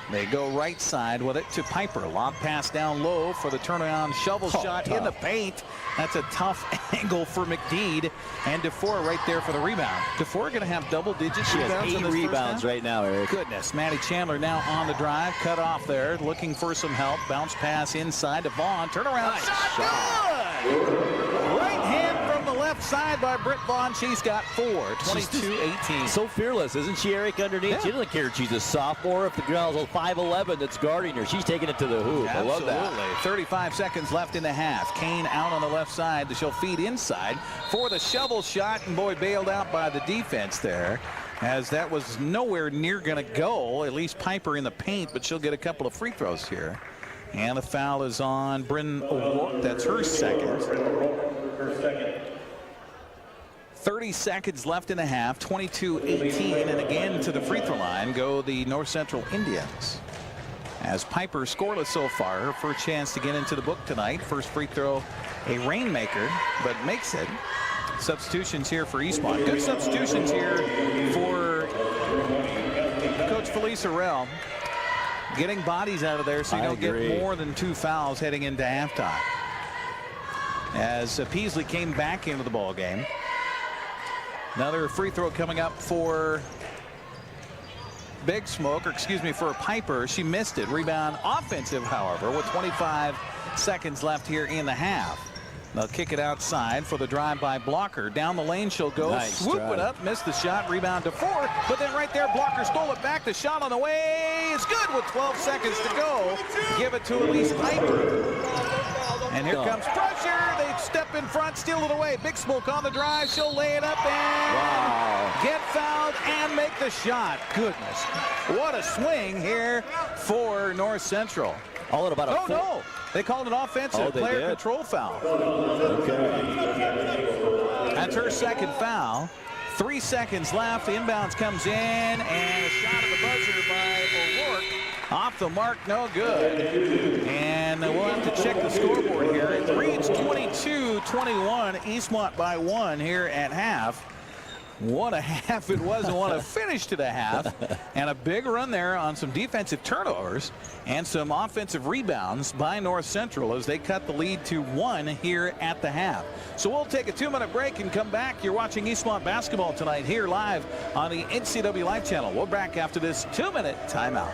They go right side with it to Piper. Lob pass down low for the turnaround shovel shot tough in the paint. That's a tough angle for McDeed. And DeFore right there for the rebound. DeFore going to have double digits. She has 8 rebounds right now, Eric. Goodness. Maddie Chandler now on the drive. Cut off there. Looking for some help. Bounce pass inside to Vaughn. Turnaround nice shot. Good. Right hand from the left side by Britt Vaughn. She's got 4. 22-18. So fearless, isn't she, Eric, underneath? Yeah. She doesn't care if she's a sophomore. If the girl's 5'11" that's guarding her, she's taking it to the hoop. Absolutely. I love that. 35 seconds left in the half. Kane out on the left side. She'll feed inside for the shovel shot, and boy, bailed out by the defense there, as that was nowhere near going to go. At least Piper in the paint, but she'll get a couple of free throws here. And the foul is on Bryn O'Rourke. That's her second. 30 seconds left in the half. 22-18, and again to the free throw line go the North Central Indians. As Piper scoreless so far, her first chance to get into the book tonight. First free throw, a rainmaker, but makes it. Substitutions here for Eastmont. Good substitutions here for Coach Felice Arell. Getting bodies out of there so you don't get more than 2 fouls heading into halftime. As Peasley came back into the ball game. Another free throw coming up for Big Smoke, or excuse me, for Piper. She missed it. Rebound offensive, however, with 25 seconds left here in the half. They'll kick it outside for the drive by Blocker. Down the lane she'll go. Nice swoop drive. It up, missed the shot. Rebound to 4, but then right there Blocker stole it back. The shot on the way is good with 12 seconds to go. Give it to Elise Piper. And here comes pressure. They step in front, steal it away. Big Smoke on the drive. She'll lay it up and get fouled and make the shot. Goodness. What a swing here for North Central. All at about a no. They called an offensive player control foul. Okay. That's her second foul. 3 seconds left. The inbounds comes in, and a shot at the buzzer by O'Rourke. Off the mark, no good. And we'll have to check the scoreboard here. It reads 22-21, Eastmont by 1 here at half. What a half it was, and what a finish to the half. And a big run there on some defensive turnovers and some offensive rebounds by North Central as they cut the lead to 1 here at the half. So we'll take a 2-minute break and come back. You're watching Eastmont basketball tonight here live on the NCW Live channel. We're back after this 2-minute timeout.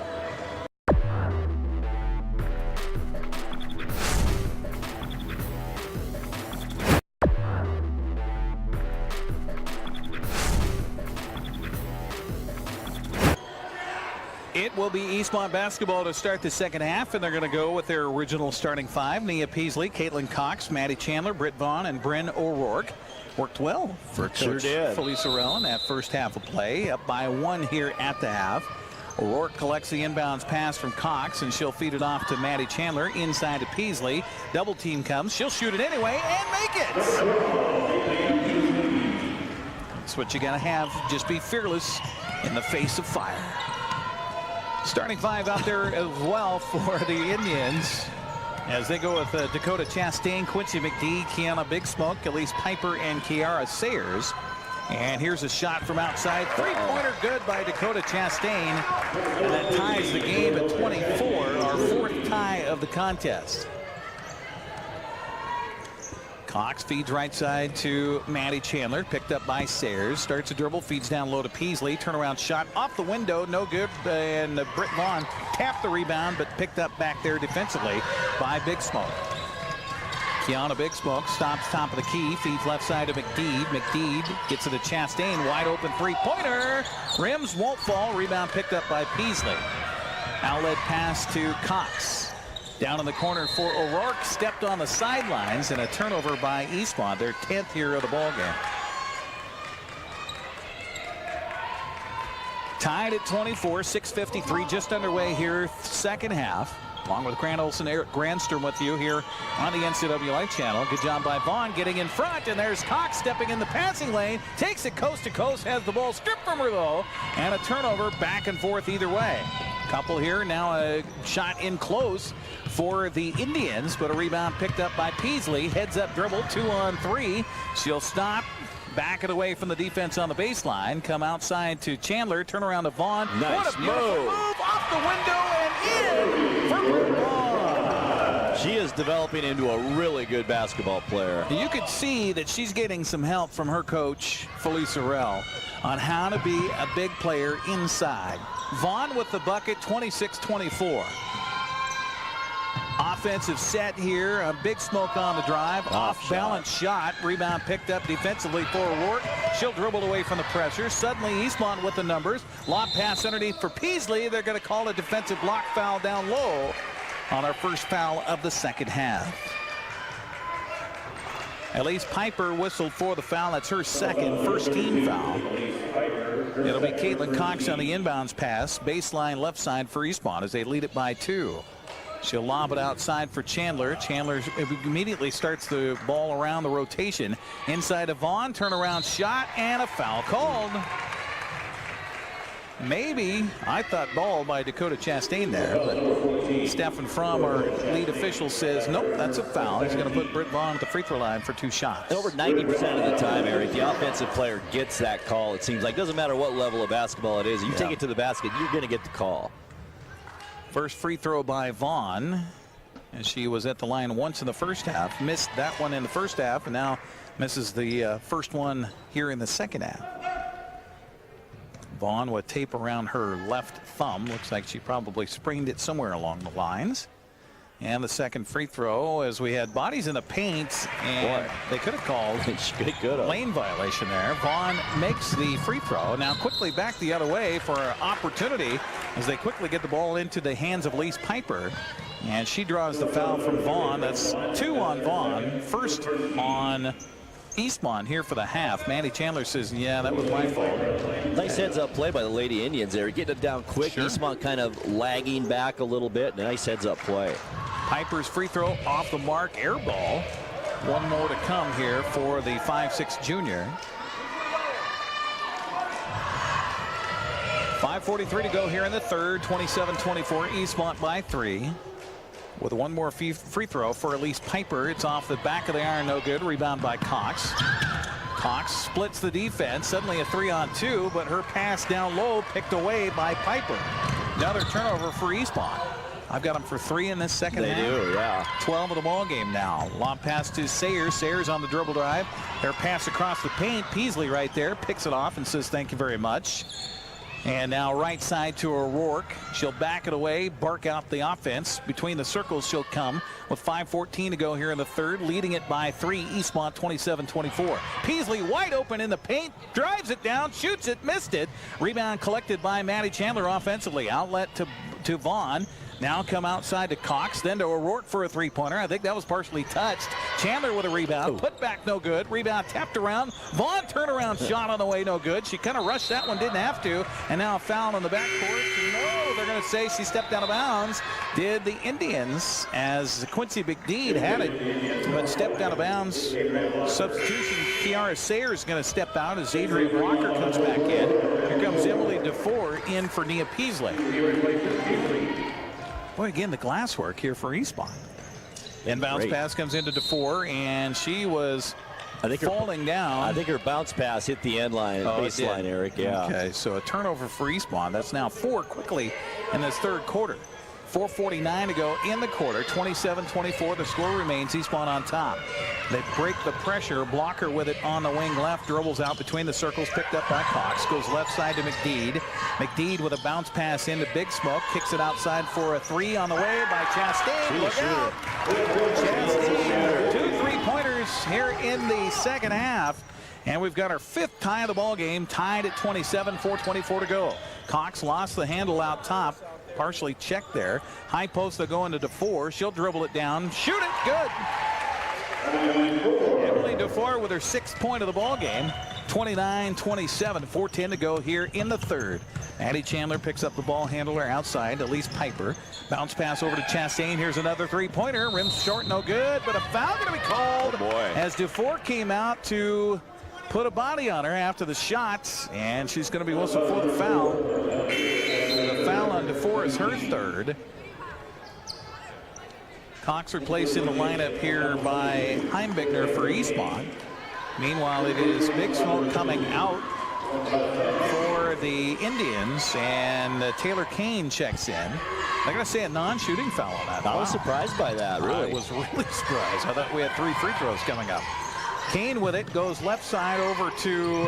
It will be Eastmont basketball to start the second half, and they're going to go with their original starting 5. Nia Peasley, Caitlin Cox, Maddie Chandler, Britt Vaughn, and Bryn O'Rourke. Worked well for Coach Felice Sorrell in that first half of play. Up by 1 here at the half. O'Rourke collects the inbounds pass from Cox, and she'll feed it off to Maddie Chandler inside to Peasley. Double team comes. She'll shoot it anyway and make it. That's what you got to have. Just be fearless in the face of fire. Starting 5 out there as well for the Indians as they go with Dakota Chastain, Quincy McGee, Kiana Big Smoke, Elise Piper, and Kiara Sayers. And here's a shot from outside. Three-pointer good by Dakota Chastain. And that ties the game at 24, our 4th tie of the contest. Cox feeds right side to Maddie Chandler, picked up by Sayers. Starts a dribble, feeds down low to Peasley. Turnaround shot off the window, no good. And Britt Vaughn tapped the rebound, but picked up back there defensively by Big Smoke. Kiana Big Smoke stops top of the key, feeds left side to McDeed. McDeed gets it to Chastain, wide open three-pointer. Rims won't fall. Rebound picked up by Peasley. Outlet pass to Cox. Down in the corner for O'Rourke, stepped on the sidelines, and a turnover by Eastmont, their 10th here of the ball game. Tied at 24, 6:53 just underway here, second half. Along with Grant Olson, Eric Grandstrom with you here on the NCW Live channel. Good job by Vaughn getting in front, and there's Cox stepping in the passing lane. Takes it coast to coast, has the ball stripped from her though, and a turnover back and forth either way. Couple here, now a shot in close for the Indians, but a rebound picked up by Peasley. Heads up dribble, 2-on-3. She'll stop. Back it away from the defense on the baseline. Come outside to Chandler. Turn around to Vaughn. Nice what a beautiful move off the window and in for Britt Vaughn. She is developing into a really good basketball player. You could see that she's getting some help from her coach, Felice Sorrell, on how to be a big player inside. Vaughn with the bucket, 26-24. Offensive set here. A Big Smoke on the drive. Off balance shot. Rebound picked up defensively for O'Rourke. She'll dribble away from the pressure. Suddenly Eastmont with the numbers. Lob pass underneath for Peasley. They're going to call a defensive block foul down low on our first foul of the second half. Elise Piper whistled for the foul. That's her second, first team foul. It'll be Caitlin Cox on the inbounds pass. Baseline left side for Eastmont as they lead it by 2. She'll lob it outside for Chandler. Chandler immediately starts the ball around the rotation. Inside of Vaughn, turnaround shot, and a foul called. Maybe, I thought ball by Dakota Chastain there, but Stefan Fromm, our lead official, says, nope, that's a foul. He's going to put Britt Vaughn at the free throw line for 2 shots. Over 90% of the time, Eric, the offensive player gets that call. It seems like, doesn't matter what level of basketball it is. You take it to the basket, you're going to get the call. First free throw by Vaughn, and she was at the line once in the first half. Missed that one in the first half, and now misses the first one here in the second half. Vaughn with tape around her left thumb. Looks like she probably sprained it somewhere along the lines. And the second free throw, as we had bodies in the paint, and they could have called lane violation there. Vaughn makes the free throw. Now quickly back the other way for an opportunity as they quickly get the ball into the hands of Lise Piper. And she draws the foul from Vaughn. That's 2 on Vaughn. First on Eastmont here for the half. Mandy Chandler says, yeah, that was my fault. Nice heads-up play by the Lady Indians there. Getting it down quick. Sure. Eastmont kind of lagging back a little bit. Nice heads-up play. Piper's free throw off the mark. Air ball. One more to come here for the 5'6" junior. 5:43 to go here in the third. 27-24. Eastmont by 3. With one more free throw for Elise Piper. It's off the back of the iron, no good. Rebound by Cox. Cox splits the defense. Suddenly a 3-on-2, but her pass down low picked away by Piper. Another turnover for Eastmont. I've got them for 3 in this second half. They do, yeah. 12 of the ball game now. Long pass to Sayers. Sayers on the dribble drive. Their pass across the paint. Peasley right there picks it off and says thank you very much. And now right side to O'Rourke. She'll back it away, bark out the offense. Between the circles she'll come with 5:14 to go here in the third. Leading it by 3, Eastmont 27-24. Peasley wide open in the paint. Drives it down, shoots it, missed it. Rebound collected by Maddie Chandler offensively. Outlet to Vaughn. Now come outside to Cox, then to O'Rourke for a 3-pointer. I think that was partially touched. Chandler with a rebound. Put back, no good. Rebound tapped around. Vaughn turnaround shot on the way, no good. She kind of rushed that one, didn't have to. And now a foul in the backcourt. No, they're going to say she stepped out of bounds. Did the Indians, as Quincy McDeed had it, but stepped out of bounds. Substitution, Kiara Sayers is going to step out as Adrian Walker comes back in. Here comes Emily DeFore in for Nia Peasley. Boy, again, the glass work here for Eastmont. Inbounds pass comes into DeFore, and she was falling down. I think her bounce pass hit the end line, baseline, Eric. Yeah. Okay, so a turnover for Eastmont. That's now 4 quickly in this third quarter. 4:49 to go in the quarter. 27-24. The score remains Eastmont on top. They break the pressure. Blocker with it on the wing left. Dribbles out between the circles. Picked up by Cox. Goes left side to McDeed. McDeed with a bounce pass into Big Smoke. Kicks it outside for a 3 on the way by Chastain. Look out. Chastain. 2 3-pointers here in the second half. And we've got our 5th tie of the ball game. Tied at 27. 4:24 to go. Cox lost the handle out top. Partially checked there. High post, they'll go into DeFore. She'll dribble it down. Shoot it. Good. Emily DeFore with her 6th point of the ball game. 29-27. 4:10 to go here in the third. Addie Chandler picks up the ball handler outside. Elise Piper. Bounce pass over to Chastain. Here's another 3-pointer. Rims short, no good. But a foul going to be called as DeFore came out to put a body on her after the shot. And she's going to be whistled for the foul. The foul on DeFore is her 3rd. Cox replaced in the lineup here by Heimbigner for Eastmont. Meanwhile, it is Big Smoke coming out for the Indians, and Taylor Kane checks in. I'm going to say a non-shooting foul on that. I was surprised by that, really. I was really surprised. I thought we had 3 free throws coming up. Kane with it goes left side over to,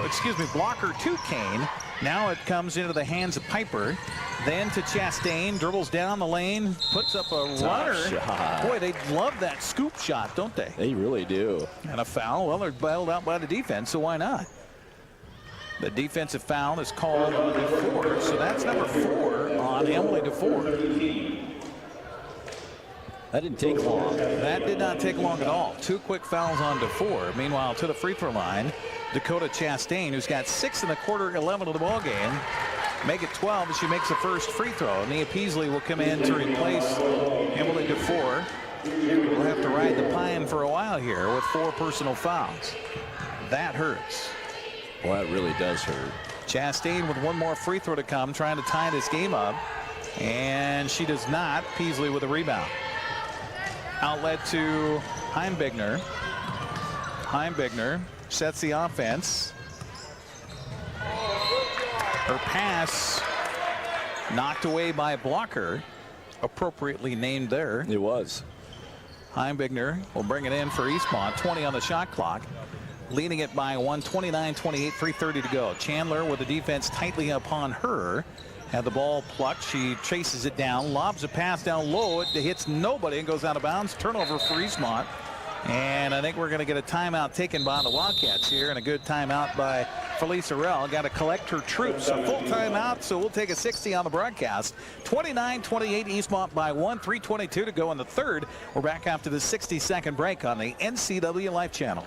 blocker to Kane. Now it comes into the hands of Piper. Then to Chastain, dribbles down the lane, puts up a runner. Boy, they love that scoop shot, don't they? They really do. And a foul. Well, they're bailed out by the defense, so why not? The defensive foul is called on DeFore, so that's number 4 on Emily DeFore. That didn't take long. That did not take long at all. 2 quick fouls on DeFore. Meanwhile, to the free throw line, Dakota Chastain, who's got 6 in the quarter, 11 of the ball game. Make it 12 as she makes the first free throw. Nia Peasley will come in to replace Emily DeFore. We'll have to ride the pine for a while here with 4 personal fouls. That hurts. Well, that really does hurt. Chastain with 1 more free throw to come, trying to tie this game up. And she does not. Peasley with a rebound. Outlet to Heimbigner. Heimbigner sets the offense. Her pass knocked away by Blocker, appropriately named there. It was. Heimbigner will bring it in for Eastmont. 20 on the shot clock. Leading it by 1, 29-28, 3:30 to go. Chandler with the defense tightly upon her. Had the ball plucked. She chases it down, lobs a pass down low. It hits nobody and goes out of bounds. Turnover for Eastmont. And I think we're going to get a timeout taken by the Wildcats here, and a good timeout by Felice Arell got to collect her troops. A full timeout, so we'll take a 60 on the broadcast. 29-28 Eastmont by 1. 3:22 to go in the third. We're back after the 60-second break on the NCW Life Channel.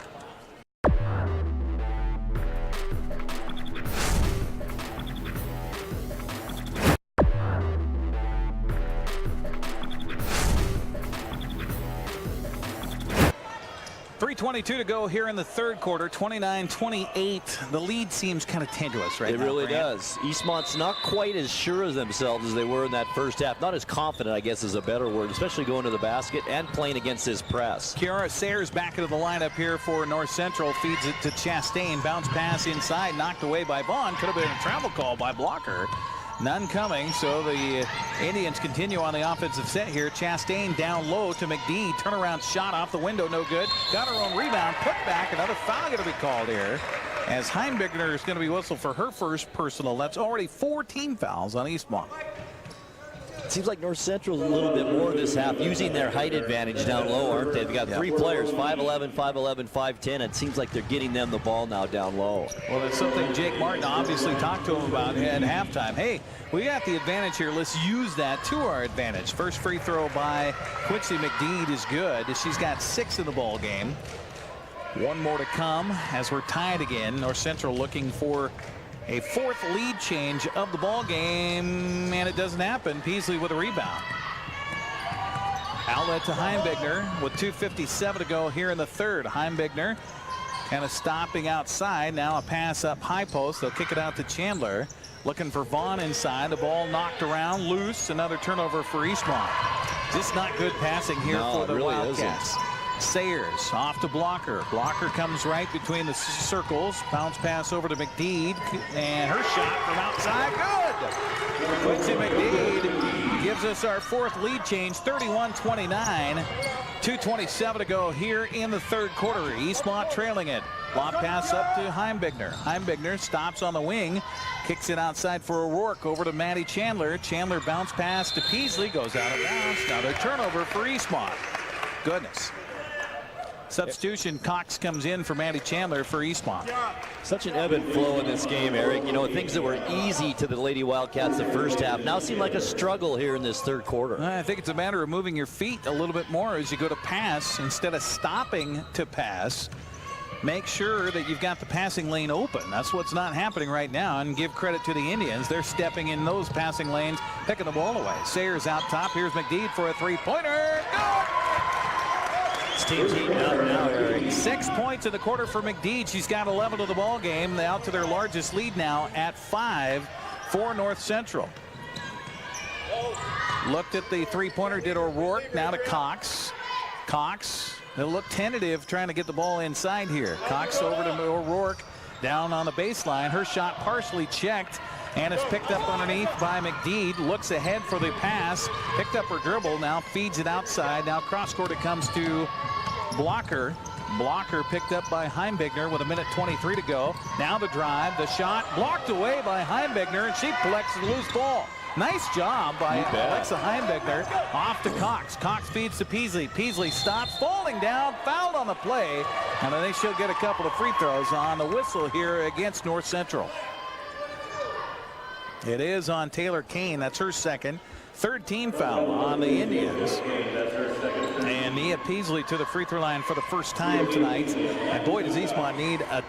.322 to go here in the third quarter. 29-28. The lead seems kind of tenuous right now. It really Grant. does. Eastmont's not quite as sure of themselves as they were in that first half. Not as confident, I guess is a better word, especially going to the basket and playing against this press. Kiara Sayers back into the lineup here for North Central. Feeds it to Chastain. Bounce pass inside. Knocked away by Vaughn. Could have been a travel call by Blocker. None coming, so the Indians continue on the offensive set here. Chastain down low to McD. Turnaround shot off the window, no good. Got her own rebound, put back. Another foul going to be called here, as Heimbigner is going to be whistled for her first personal. That's already 4 team fouls on Eastmont. It seems like North Central a little bit more this half, using their height advantage down low, aren't they? They've got 3 players, 5'11", 5'11", 5'10". It seems like they're getting them the ball now down low. Well, that's something Jake Martin obviously talked to him about at halftime. Hey, we got the advantage here. Let's use that to our advantage. First free throw by Quincy McDeed is good. She's got 6 in the ball game. 1 more to come as we're tied again. North Central looking for a 4th lead change of the ball game, and it doesn't happen. Peasley with a rebound. Outlet to Heimbigner with 2:57 to go here in the third. Heimbigner kind of stopping outside. Now a pass up high post. They'll kick it out to Chandler. Looking for Vaughn inside. The ball knocked around loose. Another turnover for Eastmont. Just not good passing here for the really Wildcats. Isn't. Sayers off to Blocker. Blocker comes right between the circles. Bounce pass over to McDeed. And her shot from outside. Good! Quincy McDeed gives us our 4th lead change. 31-29. 2:27 to go here in the third quarter. Eastmont trailing it. Lob pass up to Heimbigner. Heimbigner stops on the wing. Kicks it outside for O'Rourke. Over to Maddie Chandler. Chandler bounce pass to Peasley. Goes out of bounds. Another turnover for Eastmont. Goodness. Substitution, Cox comes in for Maddie Chandler for Eastmont. Such an ebb and flow in this game, Eric. You know, things that were easy to the Lady Wildcats the first half now seem like a struggle here in this third quarter. I think it's a matter of moving your feet a little bit more as you go to pass. Instead of stopping to pass, make sure that you've got the passing lane open. That's what's not happening right now, and give credit to the Indians. They're stepping in those passing lanes, picking the ball away. Sayers out top. Here's McDeed for a 3-pointer. Good! Team's heating up now, Eric. 6 points in the quarter for McDeed. She's got 11 to the ball game. They out to their largest lead now at 5 for North Central. Looked at the 3-pointer, did O'Rourke. Now to Cox. Cox, they'll look tentative trying to get the ball inside here. Cox over to O'Rourke down on the baseline. Her shot partially checked, and it's picked up underneath by McDeed. Looks ahead for the pass. Picked up her dribble. Now feeds it outside. Now cross court it comes to Blocker. Blocker picked up by Heimbigner with 1:23 to go. Now the drive. The shot blocked away by Heimbigner, and she collects the loose ball. Nice job by Alexa Heimbigner. Off to Cox. Cox feeds to Peasley. Peasley stops, falling down, fouled on the play. And I think she'll get a couple of free throws on the whistle here against North Central. It is on Taylor Kane. That's her second. 3rd team foul on the Indians. And Nia Peasley to the free throw line for the first time tonight. And boy, does Eastmont need a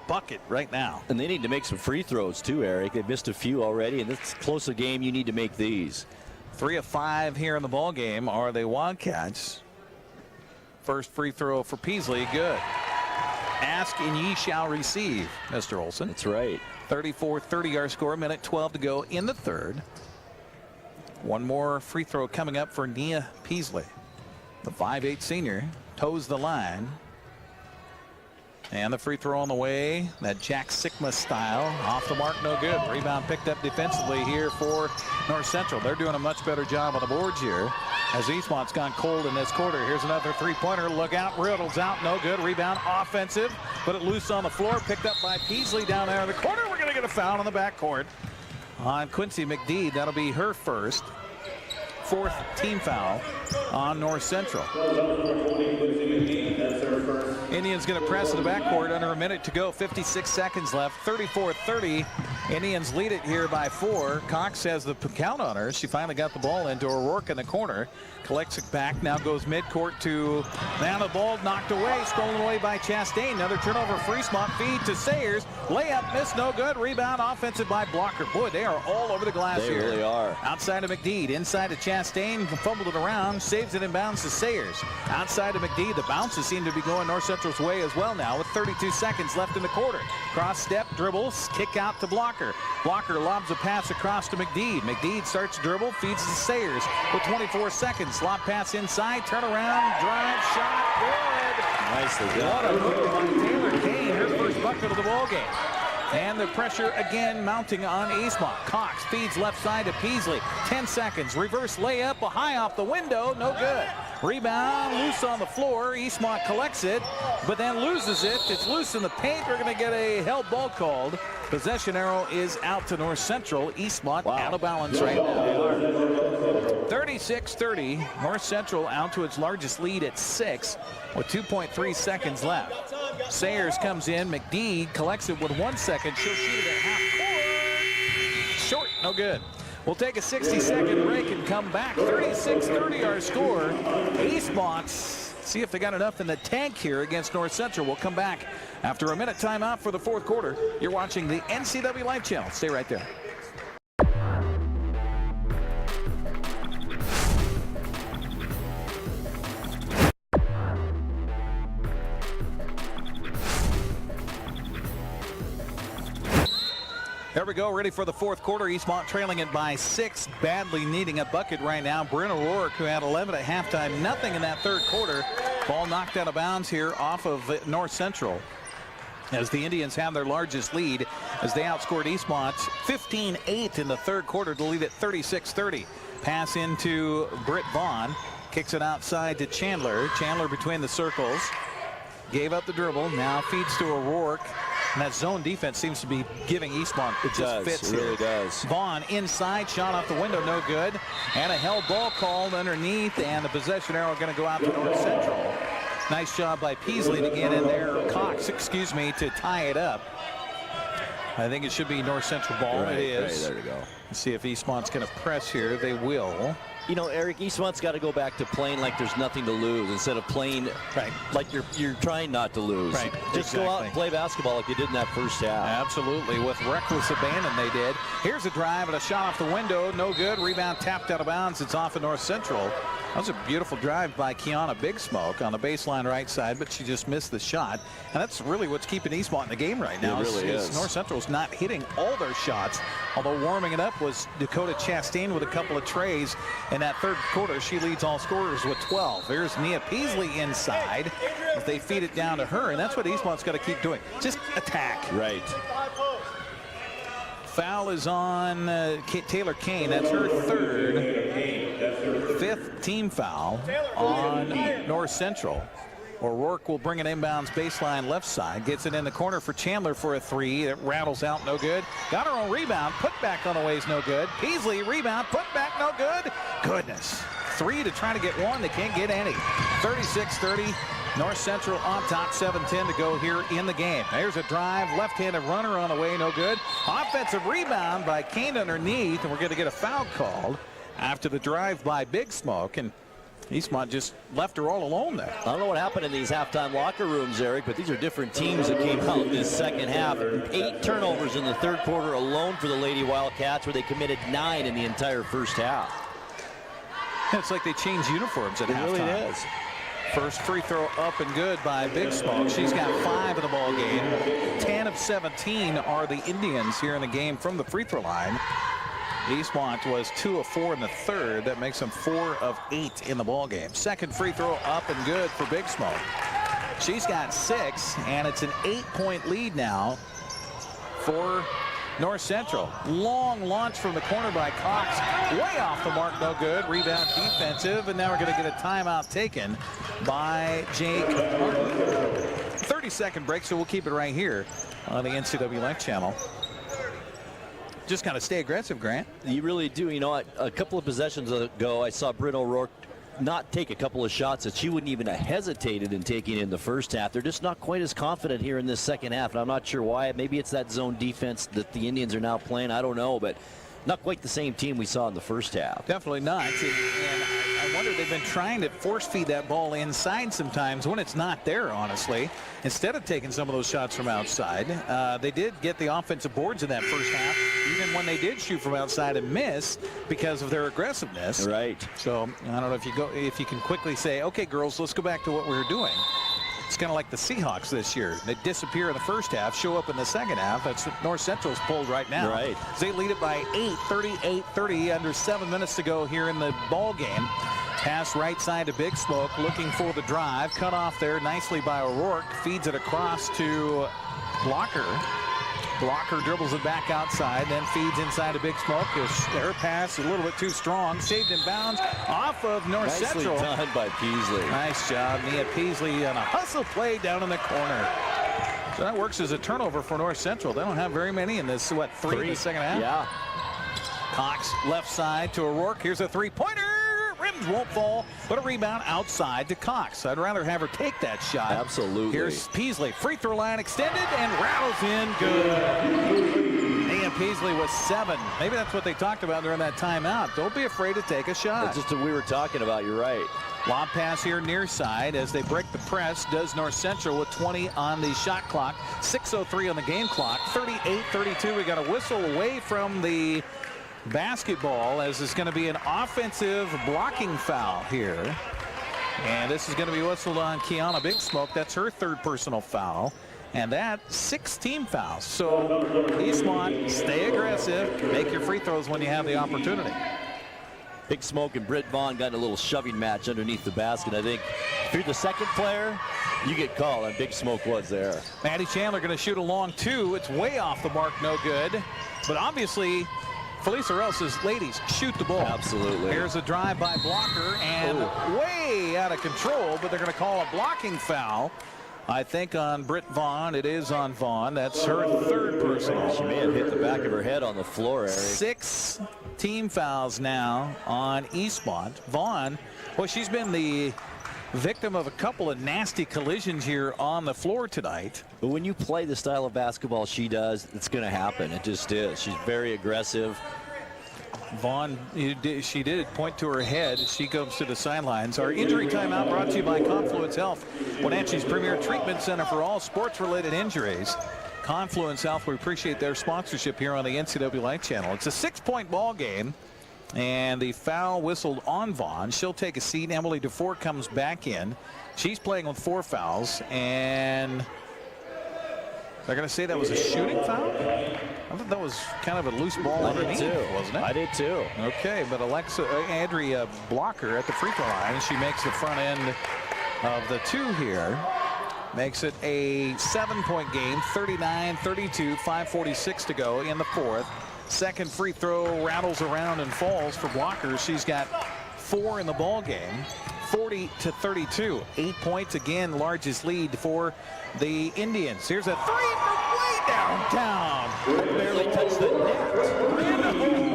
bucket right now. And they need to make some free throws too, Eric. They've missed a few already, and this close a game, you need to make these. 3 of 5 here in the ball game are the Wildcats. First free throw for Peasley, good. Ask and ye shall receive, Mr. Olson. That's right. 34-30 our score. 1:12 to go in the third. One more free throw coming up for Nia Peasley. The 5'8" senior toes the line. And the free throw on the way, that Jack Sikma style. Off the mark, no good. Rebound picked up defensively here for North Central. They're doing a much better job on the boards here as Eastmont's gone cold in this quarter. Here's another 3-pointer. Look out. Riddles out. No good. Rebound offensive. Put it loose on the floor. Picked up by Peasley down there in the corner. We're going to get a foul on the backcourt on Quincy McDeed. That'll be her first. 4th team foul on North Central. Indians going to press in the backcourt under a minute to go. 56 seconds left. 34-30. Indians lead it here by 4. Cox has the count on her. She finally got the ball into O'Rourke in the corner. Collects it back. Now goes midcourt to now the ball knocked away. Stolen away by Chastain. Another turnover. Fremont feed to Sayers. Layup missed. No good. Rebound offensive by Blocker. Boy, they are all over the glass They here. really are. Outside of McDeed. Inside to Chastain. Fumbled it around. Saves it and bounds to Sayers. Outside of McDeed. The bounces seem to be going North Central's way as well now with 32 seconds left in the quarter. Cross step, dribbles, kick out to Blocker. Blocker lobs a pass across to McDeed. McDeed starts to dribble, feeds to Sayers with 24 seconds. Lob pass inside, turn around, drive, shot, good. Nicely What done. a move by Taylor Kane, her first bucket of the ball game. And the pressure again mounting on Eastmont. Cox feeds left side to Peasley. 10 seconds. Reverse layup, a high off the window, no good. Rebound, loose on the floor. Eastmont collects it, but then loses it. It's loose in the paint. We're going to get a held ball called. Possession arrow is out to North Central. Eastmont out of balance right now. 36-30. North Central out to its largest lead at 6 with 2.3 seconds left. Sayers comes in. McDeed collects it with 1 second. She'll shoot it at half court. Short, no good. We'll take a 60-second break and come back. 36-30 our score. Eastmont, see if they got enough in the tank here against North Central. We'll come back after a minute timeout for the 4th quarter. You're watching the NCW Live Channel. Stay right there. There we go, ready for the 4th quarter. Eastmont trailing it by 6, badly needing a bucket right now. Bryn O'Rourke, who had 11 at halftime, nothing in that 3rd quarter. Ball knocked out of bounds here off of North Central as the Indians have their largest lead as they outscored Eastmont 15-8 in the 3rd quarter to lead at 36-30. Pass into Britt Vaughn, kicks it outside to Chandler. Chandler between the circles, gave up the dribble, now feeds to O'Rourke. And that zone defense seems to be giving Eastmont. It just fits. It really does. Vaughn inside, shot off the window, no good. And a held ball called underneath, and the possession arrow going to go out to North Central. Nice job by Peasley to get in there. Cox, excuse me, to tie it up. I think it should be North Central ball. Right, it is. Right, there you go. Let's see if Eastmont's going to press here. They will. You know, Eric, Eastmont's got to go back to playing like there's nothing to lose instead of playing like you're trying not to lose. Right. Just go out and play basketball like you did in that first half. Absolutely. With reckless abandon they did. Here's a drive and a shot off the window. No good. Rebound tapped out of bounds. It's off of North Central. That was a beautiful drive by Kiana Big Smoke on the baseline right side, but she just missed the shot. And that's really what's keeping Eastmont in the game right now. It really is. North Central's not hitting all their shots, although warming it up was Dakota Chastain with a couple of trays. In that 3rd quarter, she leads all scorers with 12. There's Nia Peasley inside as they feed it down to her, and that's what Eastmont's got to keep doing. Just attack. Right. Foul is on Taylor Kane. That's her 5th team foul on North Central. O'Rourke will bring it inbounds baseline left side. Gets it in the corner for Chandler for a 3. It rattles out, no good. Got her own rebound. Put back on the way is no good. Peasley rebound. Put back, no good. Goodness. 3 to try to get 1. They can't get any. 36-30. North Central on top, 7:10 to go here in the game. There's a drive, left-handed runner on the way, no good. Offensive rebound by Kane underneath, and we're going to get a foul called after the drive by Big Smoke, and Eastmont just left her all alone there. I don't know what happened in these halftime locker rooms, Eric, but these are different teams that came out in this 2nd half. 8 turnovers in the 3rd quarter alone for the Lady Wildcats, where they committed 9 in the entire first half. It's like they changed uniforms at halftime. It really is. First free throw up and good by Big Smoke. She's got 5 in the ball game. 10 of 17 are the Indians here in the game from the free throw line. Eastmont was 2 of 4 in the 3rd. That makes them 4 of 8 in the ball game. 2nd free throw up and good for Big Smoke. She's got 6, and it's an 8-point lead now for North Central. Long launch from the corner by Cox. Way off the mark, no good. Rebound defensive, and now we're going to get a timeout taken by Jake Martin. 30-second break, so we'll keep it right here on the NCW Live Channel. just got to stay aggressive, Grant. You really do. You know, a couple of possessions ago, I saw Britt O'Rourke not take a couple of shots that she wouldn't even have hesitated in taking in the first half. They're just not quite as confident here in this second half, and I'm not sure why. Maybe it's that zone defense that the Indians are now playing. I don't know, but not quite the same team we saw in the first half. Definitely not. And I wonder, they've been trying to force feed that ball inside sometimes when it's not there, honestly, instead of taking some of those shots from outside. They did get the offensive boards in that first half, even when they did shoot from outside and miss because of their aggressiveness. Right. So I don't know if you can quickly say, okay, girls, let's go back to what we were doing. It's kind of like the Seahawks this year. They disappear in the first half, show up in the second half. That's what North Central's pulled right now. Right. They lead it by 8, 38-30, under 7 minutes to go here in the ball game. Pass right side to Big Smoke, looking for the drive. Cut off there nicely by O'Rourke. Feeds it across to Blocker. Blocker dribbles it back outside, then feeds inside to Big Smoke. Her pass a little bit too strong. Saved in bounds off of North Central. Nicely done by Peasley. Nice job, Nia Peasley, on a hustle play down in the corner. So that works as a turnover for North Central. They don't have very many in this, what, three in the second half? Yeah. Cox left side to O'Rourke. Here's a three-pointer. Rims won't fall, but a rebound outside to Cox. I'd rather have her take that shot. Absolutely. Here's Peasley. Free throw line extended and rattles in. Good. Nia Peasley was 7. Maybe that's what they talked about during that timeout. Don't be afraid to take a shot. That's just what we were talking about. You're right. Lob pass here near side as they break the press. Does North Central with 20 on the shot clock. 6:03 on the game clock. 38-32. We got a whistle away from the basketball as it's going to be an offensive blocking foul here. And this is going to be whistled on Kiana Big Smoke. That's her 3rd personal foul. And that 6 team fouls. So Eastmont, stay aggressive. Make your free throws when you have the opportunity. Big Smoke and Britt Vaughn got in a little shoving match underneath the basket. I think if you're the second player, you get called, and Big Smoke was there. Maddie Chandler going to shoot a long 2. It's way off the mark, no good. But obviously, Felicia Rell says, ladies, shoot the ball. Absolutely. Here's a drive by Blocker, and way out of control, but they're going to call a blocking foul. I think on Britt Vaughn. It is on Vaughn. That's her 3rd personal. She may have hit the back of her head on the floor, Eric. 6 team fouls now on Eastmont. Vaughn, well, she's been the victim of a couple of nasty collisions here on the floor tonight. But when you play the style of basketball she does, it's going to happen. It just is. She's very aggressive. Vaughn, she did point to her head. She goes to the sidelines. Our injury timeout brought to you by Confluence Health, Wenatchee's premier treatment center for all sports-related injuries. Confluence Health, we appreciate their sponsorship here on the NCAA Life Channel. It's a 6-point ball game, and the foul whistled on Vaughn. She'll take a seat. Emily DeFore comes back in. She's playing with 4 fouls, and they're going to say that was a shooting foul? I thought that was kind of a loose ball underneath, wasn't it? I did too. Okay, but Andrea Blocker at the free throw line, and she makes the front end of the 2 here. Makes it a 7-point game, 39-32, 5:46 to go in the 4th. Second free throw rattles around and falls for Blocker. She's got 4 in the ball game. 40-32, 8 points again, largest lead for the Indians. Here's a 3 from way downtown. Barely touched the net.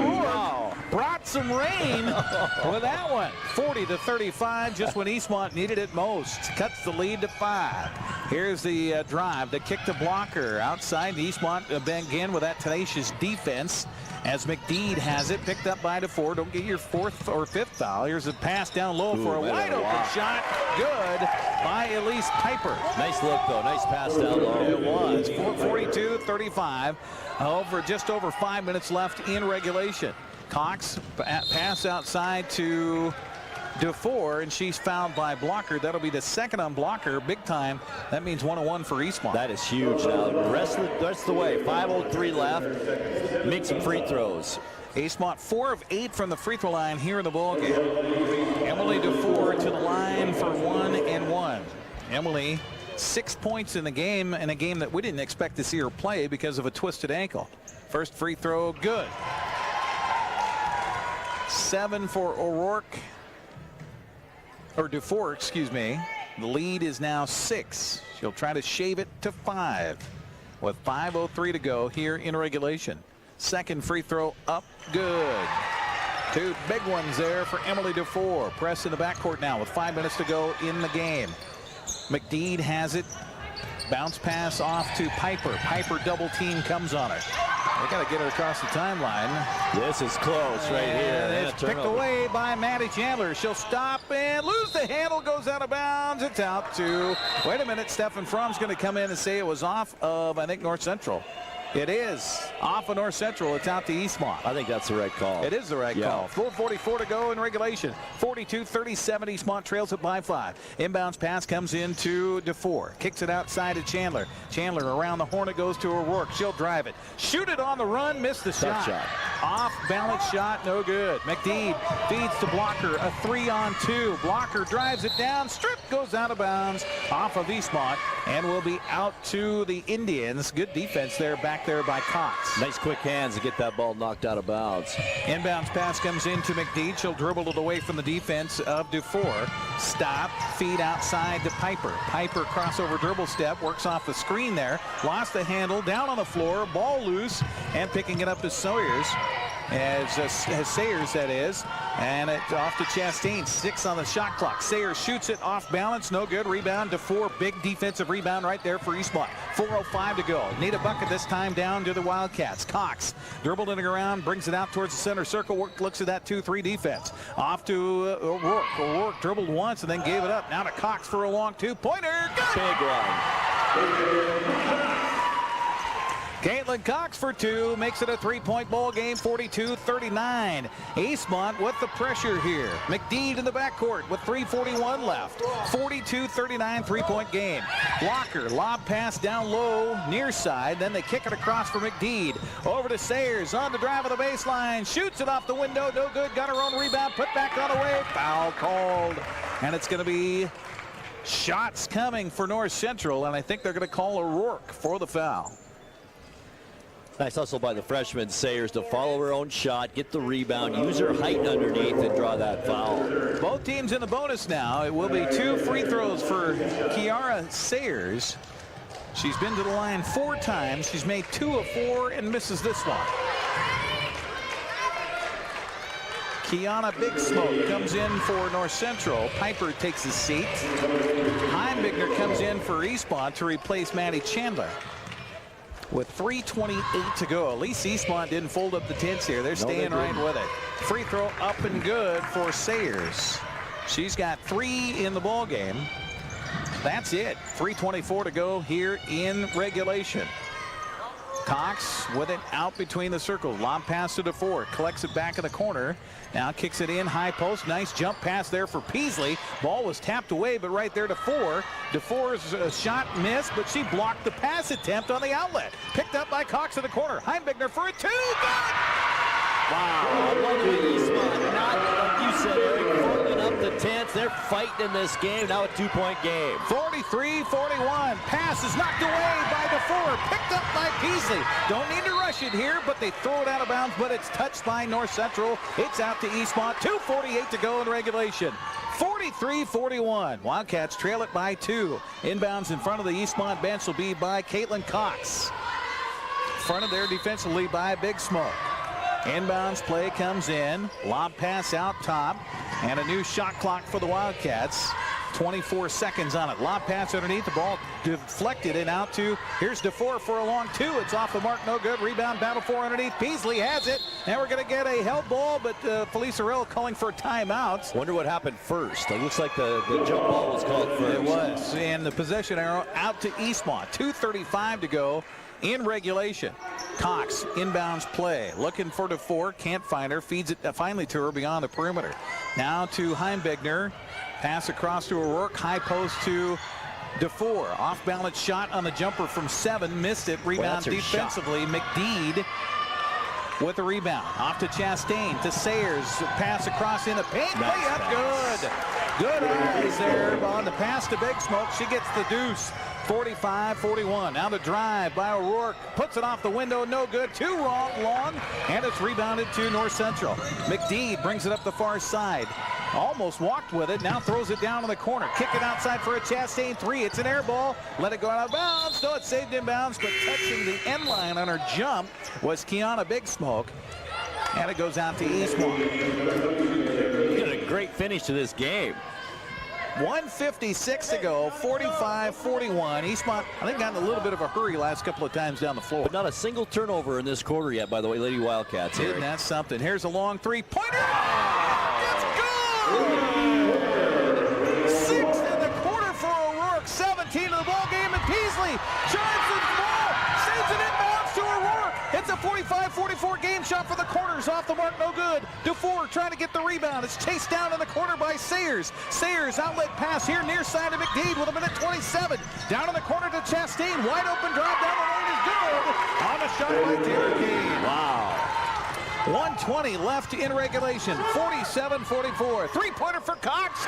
Wow. Brought some rain with that one. 40-35, just when Eastmont needed it most. Cuts the lead to 5. Here's the drive, the kick to Blocker. Outside, Eastmont again with that tenacious defense. As McDeed has it, picked up by DeFore. Don't get your 4th or 5th foul. Here's a pass down low for a wide open shot. Good by Elise Piper. Nice look, though. Nice pass down low. It was. 42-35. Just over 5 minutes left in regulation. Cox pass outside to DeFore, and she's fouled by Blocker. That'll be the 2nd on Blocker. Big time. That means 1-1 for Eastmont. That is huge now. The rest of the way. 5:03 left. Make some free throws. Eastmont 4 of 8 from the free throw line here in the ball game. Emily DeFore to the line for 1 and 1. Emily, 6 points in the game, in a game that we didn't expect to see her play because of a twisted ankle. First free throw, good. 7 for O'Rourke. Or DeFore, excuse me. The lead is now 6. She'll try to shave it to 5 with 5:03 to go here in regulation. Second free throw up, good. Two big ones there for Emily DeFore. Press in the backcourt now with 5 minutes to go in the game. McDeed has it. Bounce pass off to Piper. Piper double team comes on her. They got to get her across the timeline. This is close right here. It's picked away by Maddie Chandler. She'll stop and lose the handle. Goes out of bounds. It's out to, wait a minute, Stefan Fromm's going to come in and say it was off of, I think, North Central. It is off of North Central. It's out to Eastmont. I think that's the right call. It is the right call. 4:44 to go in regulation. 42-37. Eastmont trails it by 5. Inbounds pass comes into DeFore. Kicks it outside to Chandler. Chandler around the horn. It goes to O'Rourke. She'll drive it. Shoot it on the run. Missed the shot. Off balance shot. No good. McDeed feeds to Blocker. A 3-on-2. Blocker drives it down. Strip goes out of bounds off of Eastmont and will be out to the Indians. Good defense there. Back there by Cox. Nice quick hands to get that ball knocked out of bounds. Inbounds pass comes into McDeed. She'll dribble it away from the defense of DeFore. Stop. Feed outside to Piper. Piper crossover dribble step. Works off the screen there. Lost the handle. Down on the floor. Ball loose. And picking it up is Sawyers. As Sayers, that is. And it's off to Chastain. 6 on the shot clock. Sayers shoots it off balance. No good. Rebound. DeFore. Big defensive rebound right there for Eastmont. 4:05 to go. Need a bucket this time down to the Wildcats. Cox dribbled it around. Brings it out towards the center circle. Looks at that 2-3 defense. Off to O'Rourke. O'Rourke dribbled once and then gave it up. Now to Cox for a long two-pointer. Big one. Caitlin Cox for 2 makes it a 3-point ball game. 42-39. Eastmont with the pressure here. McDeed in the backcourt with 3:41 left. 42-39 3-point game. Blocker lob pass down low near side. Then they kick it across for McDeed. Over to Sayers on the drive of the baseline. Shoots it off the window. No good. Got her own rebound. Put back on the way. Foul called. And it's going to be shots coming for North Central. And I think they're going to call O'Rourke for the foul. Nice hustle by the freshman Sayers to follow her own shot, get the rebound, use her height underneath, and draw that foul. Both teams in the bonus now. It will be 2 free throws for Kiara Sayers. She's been to the line 4 times. She's made 2 of 4 and misses this one. Kiana Big Smoke comes in for North Central. Piper takes his seat. Heimbigner comes in for Eastmont to replace Maddie Chandler. With 3:28 to go. At least Eastmont didn't fold up the tents here. They're staying right with it. Free throw up and good for Sayers. She's got 3 in the ball game. That's it. 3:24 to go here in regulation. Cox with it out between the circles. Lob pass to DeFore. Collects it back in the corner. Now kicks it in. High post. Nice jump pass there for Peasley. Ball was tapped away, but right there to DeFore. DeFore's shot missed, but she blocked the pass attempt on the outlet. Picked up by Cox in the corner. Heimbigner for a 2. Good! Wow. Luckily Eastmont, not like you said, Eric, folding up the tents. They're fighting in this game. Now a 2-point game. 43-41. Pass is knocked away by DeFore. Picked up by Peasley. Don't need to rush it here, but they throw it out of bounds, but it's touched by North Central. It's out to Eastmont. 2:48 to go in regulation. 43-41. Wildcats trail it by 2. Inbounds in front of the Eastmont bench will be by Caitlin Cox. Front of their defensively by Big Smoke. Inbounds play comes in. Lob pass out top. And a new shot clock for the Wildcats. 24 seconds on it. Lob pass underneath. The ball deflected and out to, here's DeFore for a long 2. It's off the mark. No good. Rebound battle for underneath. Peasley has it. Now we're going to get a held ball, but Felice Arell calling for a timeout. Wonder what happened first. It looks like the jump ball was called first. It was. And the possession arrow out to Eastmont. 2:35 to go in regulation. Cox inbounds play, looking for DeFore, can't find her, feeds it finally to her beyond the perimeter. Now to Heimbigner, pass across to O'Rourke, high post to DeFore. Off balance shot on the jumper from 7, missed it. Rebound defensively. McDeed with the rebound. Off to Chastain, to Sayers, pass across in the paint, way up, good. Good eyes there on the pass to Big Smoke. She gets the deuce. 45-41. Now the drive by O'Rourke. Puts it off the window. No good. 2 long. And it's rebounded to North Central. McDeed brings it up the far side. Almost walked with it. Now throws it down in the corner. Kick it outside for a Chastain three. It's an air ball. Let it go out of bounds. No, it saved in bounds, but touching the end line on her jump was Kiana Big Smoke. And it goes out to Eastmont. Got a great finish to this game. 1:56 to go, 45-41. Eastmont, I think, got in a little bit of a hurry last couple of times down the floor. But not a single turnover in this quarter yet, by the way, Lady Wildcats. Isn't that something? Here's a long three-pointer. It's good! 6 in the quarter for O'Rourke. 17 in the ball game, and Peasley Johnson's ball saves it inbounds to O'Rourke. It's a 45-44 game shot for the corners. Off the mark, no good. Dufour trying to get the rebound. It's chased down in the corner by Sayers. Sayers outlet pass here near side of McDeed with a minute 27. Down in the corner to Chastain. Wide open drive down the lane is good. On a shot by Taylor Kane. Wow. 1:20 left in regulation. 47-44. Three-pointer for Cox.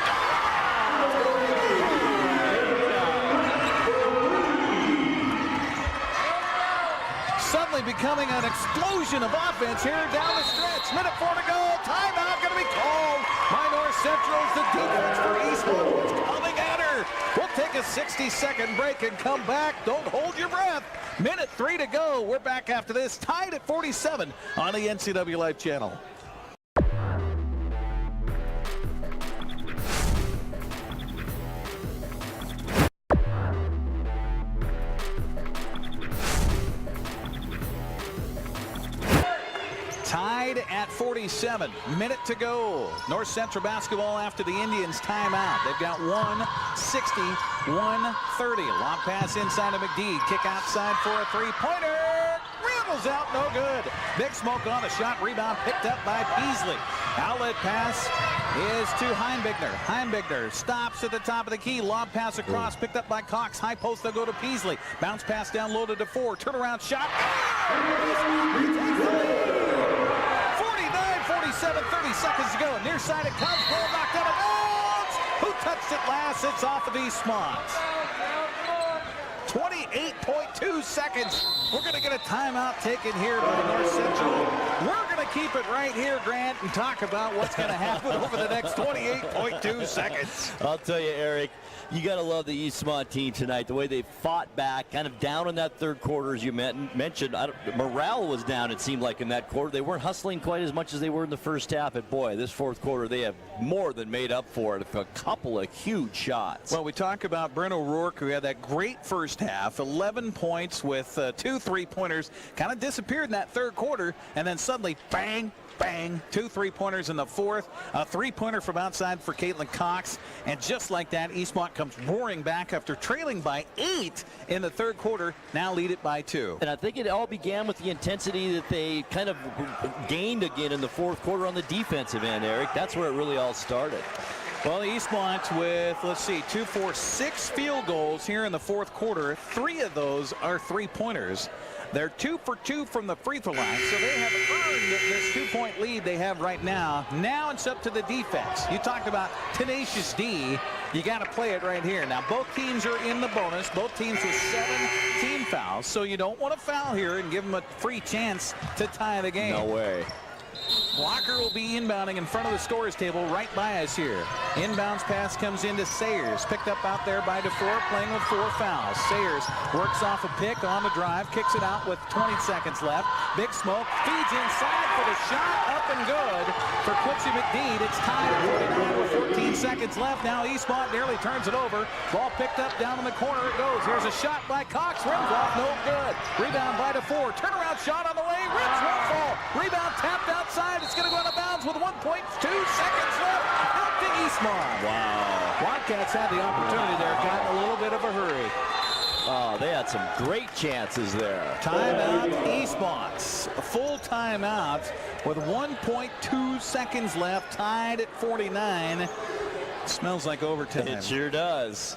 Suddenly becoming an explosion of offense here down the stretch. Minute 4 to go. Timeout going to be called by North Central's the defense for Eastwood. It's coming at her. We'll take a 60-second break and come back. Don't hold your breath. Minute 3 to go. We're back after this. Tied at 47 on the NCW Life Channel. Tied at 47. Minute to go. North Central basketball after the Indians timeout. They've got 160, 130. Long pass inside of McDee. Kick outside for a three-pointer. Rattles out, no good. Big Smoke on the shot. Rebound picked up by Peasley. Outlet pass is to Heimbigner. Heimbigner stops at the top of the key. Lob pass across, picked up by Cox. High post, they'll go to Peasley. Bounce pass down low to Dufour. Turnaround shot. 30 seconds to go. Near side it comes. Ball knocked out of bounds. Who touched it last? It's off of Eastmont. 28.2 seconds. We're going to get a timeout taken here by North Central. We're going to keep it right here, Grant, and talk about what's going to happen over the next 28.2 seconds. I'll tell you, Eric, you got to love the Eastmont team tonight. The way they fought back, kind of down in that third quarter, as you mentioned. Morale was down, it seemed like, in that quarter. They weren't hustling quite as much as they were in the first half. But, boy, this fourth quarter, they have more than made up for it. A couple of huge shots. Well, we talk about Brent O'Rourke, who had that great first half. 11 points with 2 3-pointers. Kind of disappeared in that third quarter. And then suddenly, bang, bang, 2 3-pointers in the fourth. A 3-pointer from outside for Caitlin Cox. And just like that, Eastmont comes roaring back after trailing by 8 in the third quarter. Now lead it by 2. And I think it all began with the intensity that they kind of gained again in the fourth quarter on the defensive end, Eric. That's where it really all started. Well, Eastmont with, let's see, 2, 4, 6 field goals here in the fourth quarter. 3 of those are 3-pointers. They're 2 for 2 from the free throw line, so they have earned this 2-point lead they have right now. Now it's up to the defense. You talked about tenacious D. You got to play it right here. Now, both teams are in the bonus. Both teams with 7 team fouls, so you don't want to foul here and give them a free chance to tie the game. No way. Walker will be inbounding in front of the scorer's table right by us here. Inbounds pass comes into Sayers. Picked up out there by Dufour, playing with 4 fouls. Sayers works off a pick on the drive, kicks it out with 20 seconds left. Big Smoke feeds inside for the shot, up and good for Quincy McDeed. It's tied at 49 with 14 seconds left. Now Eastmont nearly turns it over. Ball picked up down in the corner it goes. Here's a shot by Cox, rims off, no good. Rebound by Dufour, turnaround shot on the way, rims won't fall. Rebound tapped outside. It's going to go out of bounds with 1.2 seconds left. Out to Eastmont. Wow. Wildcats had the opportunity there. Got in a little bit of a hurry. Oh, they had some great chances there. Timeout, Eastmont. A full timeout with 1.2 seconds left. Tied at 49. Smells like overtime. It sure does.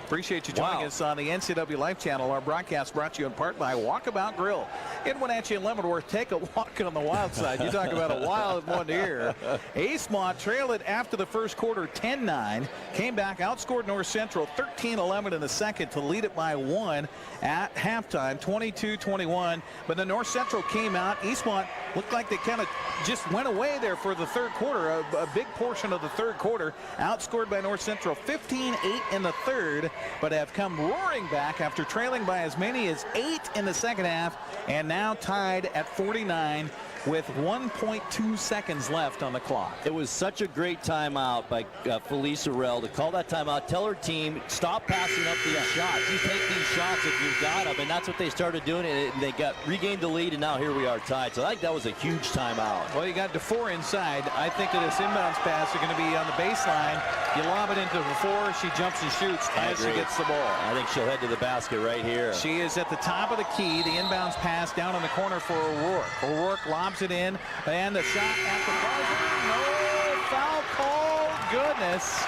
Appreciate you joining us on the NCW Life Channel. Our broadcast brought to you in part by Walkabout Grill in Wenatchee and Leavenworth. Take a walk on the wild side. You talk about a wild one here. Eastmont trailed it after the first quarter 10-9. Came back, outscored North Central 13-11 in the second to lead it by 1 at halftime, 22-21. But then North Central came out. Eastmont looked like they kind of just went away there for the third quarter, a big portion of the third quarter. Outscored by North Central 15-8 in the third, but have come roaring back after trailing by as many as 8 in the second half, and now tied at 49 with 1.2 seconds left on the clock. It was such a great timeout by Felice Arell to call that timeout, tell her team, stop passing up these shots. You take these shots if you've got them, and that's what they started doing, and they regained the lead, and now here we are tied. So I think that was a huge timeout. Well, you got DeFore inside. I think that this inbounds pass are going to be on the baseline. You lob it into DeFore, she jumps and shoots as she gets the ball. I think she'll head to the basket right here. She is at the top of the key. The inbounds pass down in the corner for O'Rourke. O'Rourke lobs it in, and the shot at the buzzer. No foul call. Goodness.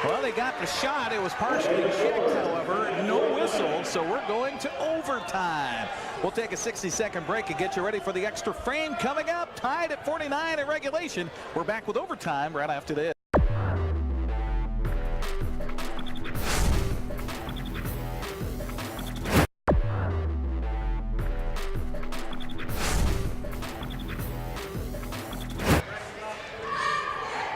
Well, they got the shot. It was partially checked, however. No whistle, so we're going to overtime. We'll take a 60-second break and get you ready for the extra frame coming up. Tied at 49 in regulation. We're back with overtime right after this.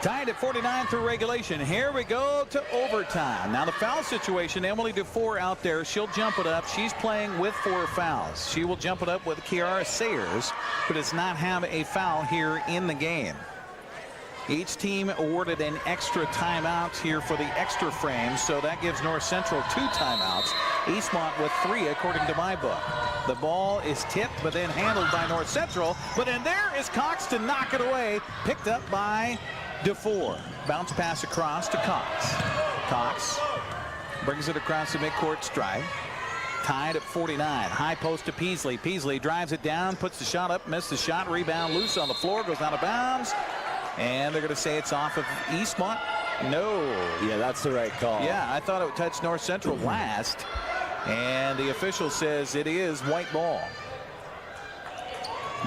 Tied at 49 through regulation. Here we go to overtime. Now the foul situation, Emily DeFore out there. She'll jump it up. She's playing with 4 fouls. She will jump it up with Kiara Sayers, who does not have a foul here in the game. Each team awarded an extra timeout here for the extra frame, so that gives North Central 2 timeouts. Eastmont with 3, according to my book. The ball is tipped, but then handled by North Central. But then there is Cox to knock it away, picked up by DeFore. Bounce pass across to Cox. Cox brings it across the midcourt stripe. Tied at 49. High post to Peasley. Peasley drives it down, puts the shot up, missed the shot, rebound loose on the floor, goes out of bounds. And they're going to say it's off of Eastmont. No. Yeah, that's the right call. Yeah, I thought it would touch North Central last. And the official says it is white ball.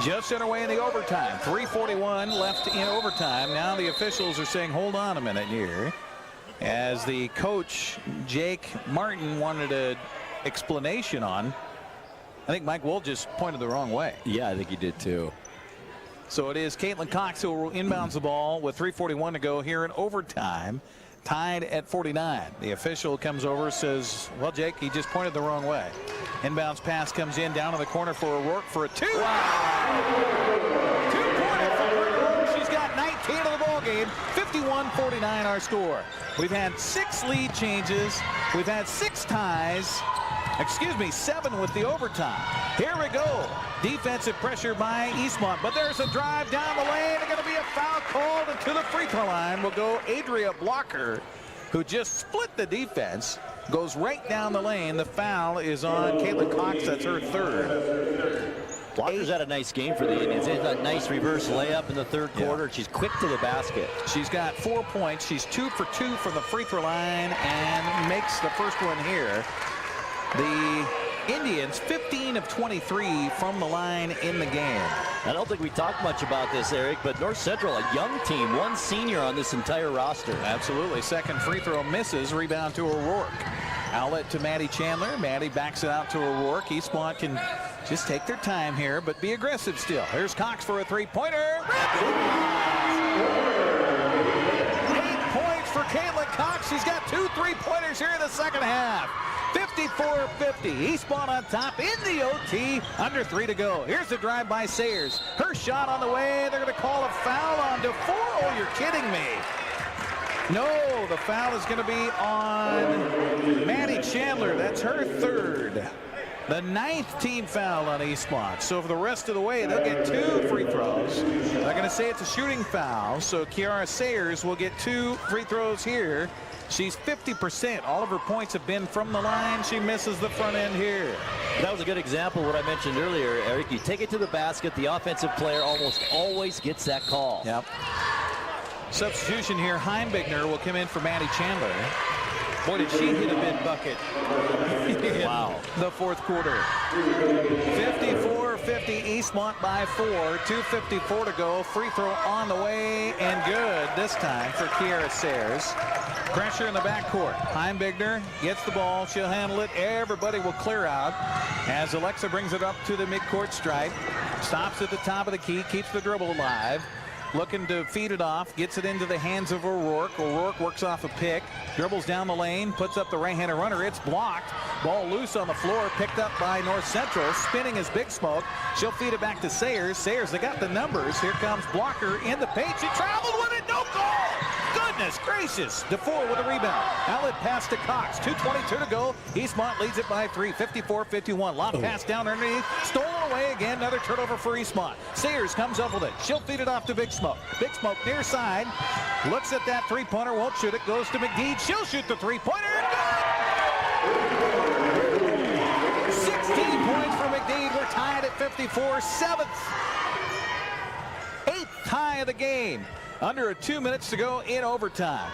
Just underway in the overtime. 3:41 left in overtime. Now the officials are saying, hold on a minute here. As the coach, Jake Martin, wanted an explanation on. I think Mike Wold just pointed the wrong way. Yeah, I think he did too. So it is Caitlin Cox who will inbounds the ball with 3:41 to go here in overtime. Tied at 49. The official comes over, says, well, Jake, he just pointed the wrong way. Inbounds pass comes in down in the corner for O'Rourke for a 2. Wow. 2-pointer for O'Rourke. She's got 19 of the ball game. 51-49 our score. We've had 6 lead changes. We've had 6 ties. Excuse me, 7 with the overtime. Here we go. Defensive pressure by Eastmont, but there's a drive down the lane. There's going to be a foul called, and to the free throw line will go Adria Blocker, who just split the defense, goes right down the lane. The foul is on Caitlin Cox. That's her 3rd. Blocker's had a nice game for the Indians. It's a nice reverse layup in the third quarter. She's quick to the basket. She's got 4 points. She's 2 for 2 from the free throw line and makes the first one here. The Indians 15 of 23 from the line in the game. I don't think we talked much about this, Eric, but North Central, a young team, 1 senior on this entire roster. Absolutely. Second free throw misses. Rebound to O'Rourke. Outlet to Maddie Chandler. Maddie backs it out to O'Rourke. Eastmont can just take their time here, but be aggressive still. Here's Cox for a 3-pointer. 8 points for Caitlin Cox. She's got 2 3-pointers here in the second half. 54-50. Eastmont on top in the OT. Under 3 to go. Here's the drive by Sayers. Her shot on the way. They're going to call a foul on DeFore. Oh, you're kidding me. No, the foul is going to be on Maddie Chandler. That's her 3rd. The 9th team foul on Eastmont. So for the rest of the way, they'll get 2 free throws. They're going to say it's a shooting foul. So Kiara Sayers will get 2 free throws here. She's 50%. All of her points have been from the line. She misses the front end here. That was a good example of what I mentioned earlier, Eric. You take it to the basket. The offensive player almost always gets that call. Yep. Substitution here. Heimbigner will come in for Maddie Chandler. Boy, did she hit a mid bucket. Wow. The fourth quarter. 54-50, Eastmont by 4. 2:54 to go. Free throw on the way and good this time for Kiara Sayers. Pressure in the backcourt. Heimbigner gets the ball. She'll handle it. Everybody will clear out as Alexa brings it up to the midcourt stripe. Stops at the top of the key. Keeps the dribble alive. Looking to feed it off. Gets it into the hands of O'Rourke. O'Rourke works off a pick. Dribbles down the lane. Puts up the right-handed runner. It's blocked. Ball loose on the floor. Picked up by North Central. Spinning is Big Smoke. She'll feed it back to Sayers. Sayers, they got the numbers. Here comes Blocker in the paint. She traveled with it. No call. Goodness gracious. DeFore with a rebound. Outlet pass to Cox. 2:22 to go. Eastmont leads it by 3. 54-51. Lob pass down underneath. Stolen away again. Another turnover for Eastmont. Sayers comes up with it. She'll feed it off to Big Smoke. Big Smoke near side. Looks at that three-pointer. Won't shoot it. Goes to McDeed. She'll shoot the three-pointer. Good! 16 points for McDeed. We're tied at 54. 7th. 8th tie of the game. Under 2 minutes to go in overtime.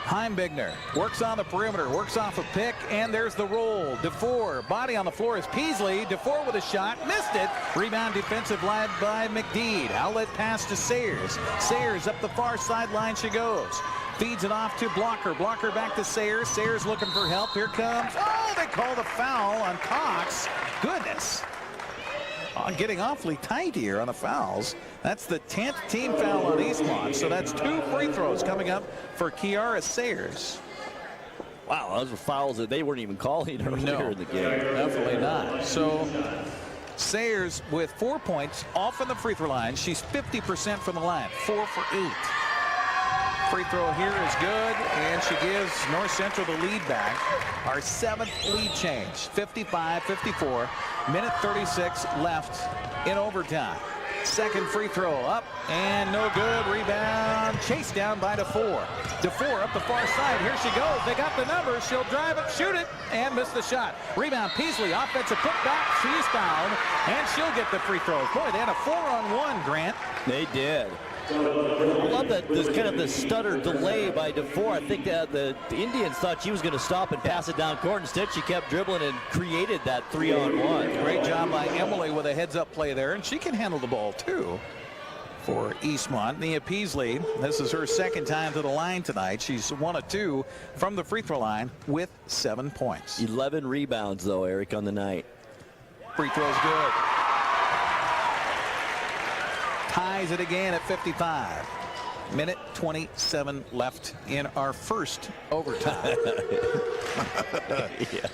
Heimbigner works on the perimeter, works off a pick, and there's the roll. DeFore, body on the floor is Peasley. DeFore with a shot, missed it. Rebound defensive led by McDeed. Outlet pass to Sayers. Sayers up the far sideline she goes. Feeds it off to Blocker. Blocker back to Sayers. Sayers looking for help. Here comes, oh, they call the foul on Cox. Goodness. Getting awfully tight here on the fouls. That's the 10th team foul on Eastmont. So that's 2 free throws coming up for Kiara Sayers. Wow, those were fouls that they weren't even calling earlier in the game. Definitely not. So Sayers with 4 points off on the free throw line. She's 50% from the line. 4 for 8. Free throw here is good, and she gives North Central the lead back. Our 7th lead change. 55-54. Minute 36 left in overtime. Second free throw up and no good. Rebound chased down by DeFore. DeFore up the far side. Here she goes. They got the numbers. She'll drive it, shoot it, and miss the shot. Rebound Peasley. Offensive putback. She's fouled, and she'll get the free throws. Boy, they had a 4-on-1, Grant. They did. I love that there's kind of the stutter delay by DeFore. I think that the Indians thought she was going to stop and pass it down court. Instead, she kept dribbling and created that 3-on-1. Great job by Emily with a heads-up play there, and she can handle the ball too. For Eastmont, Nia Peasley, this is her second time to the line tonight. She's 1 of 2 from the free throw line with 7 points. 11 rebounds, though, Eric, on the night. Free throw's good. Ties it again at 55. Minute 27 left in our first overtime. Yeah.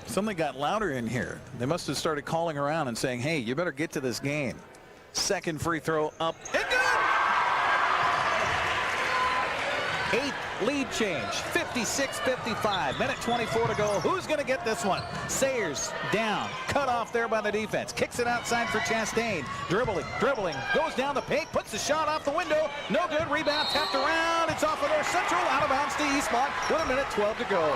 Something got louder in here. They must have started calling around and saying, hey, you better get to this game. Second free throw up and good! 8th lead change, 56-55. Minute 24 to go. Who's going to get this one? Sayers down, cut off there by the defense. Kicks it outside for Chastain. Dribbling, goes down the paint, puts the shot off the window. No good. Rebound tapped around. It's off of North Central, out of bounds to Eastmont with a minute 12 to go.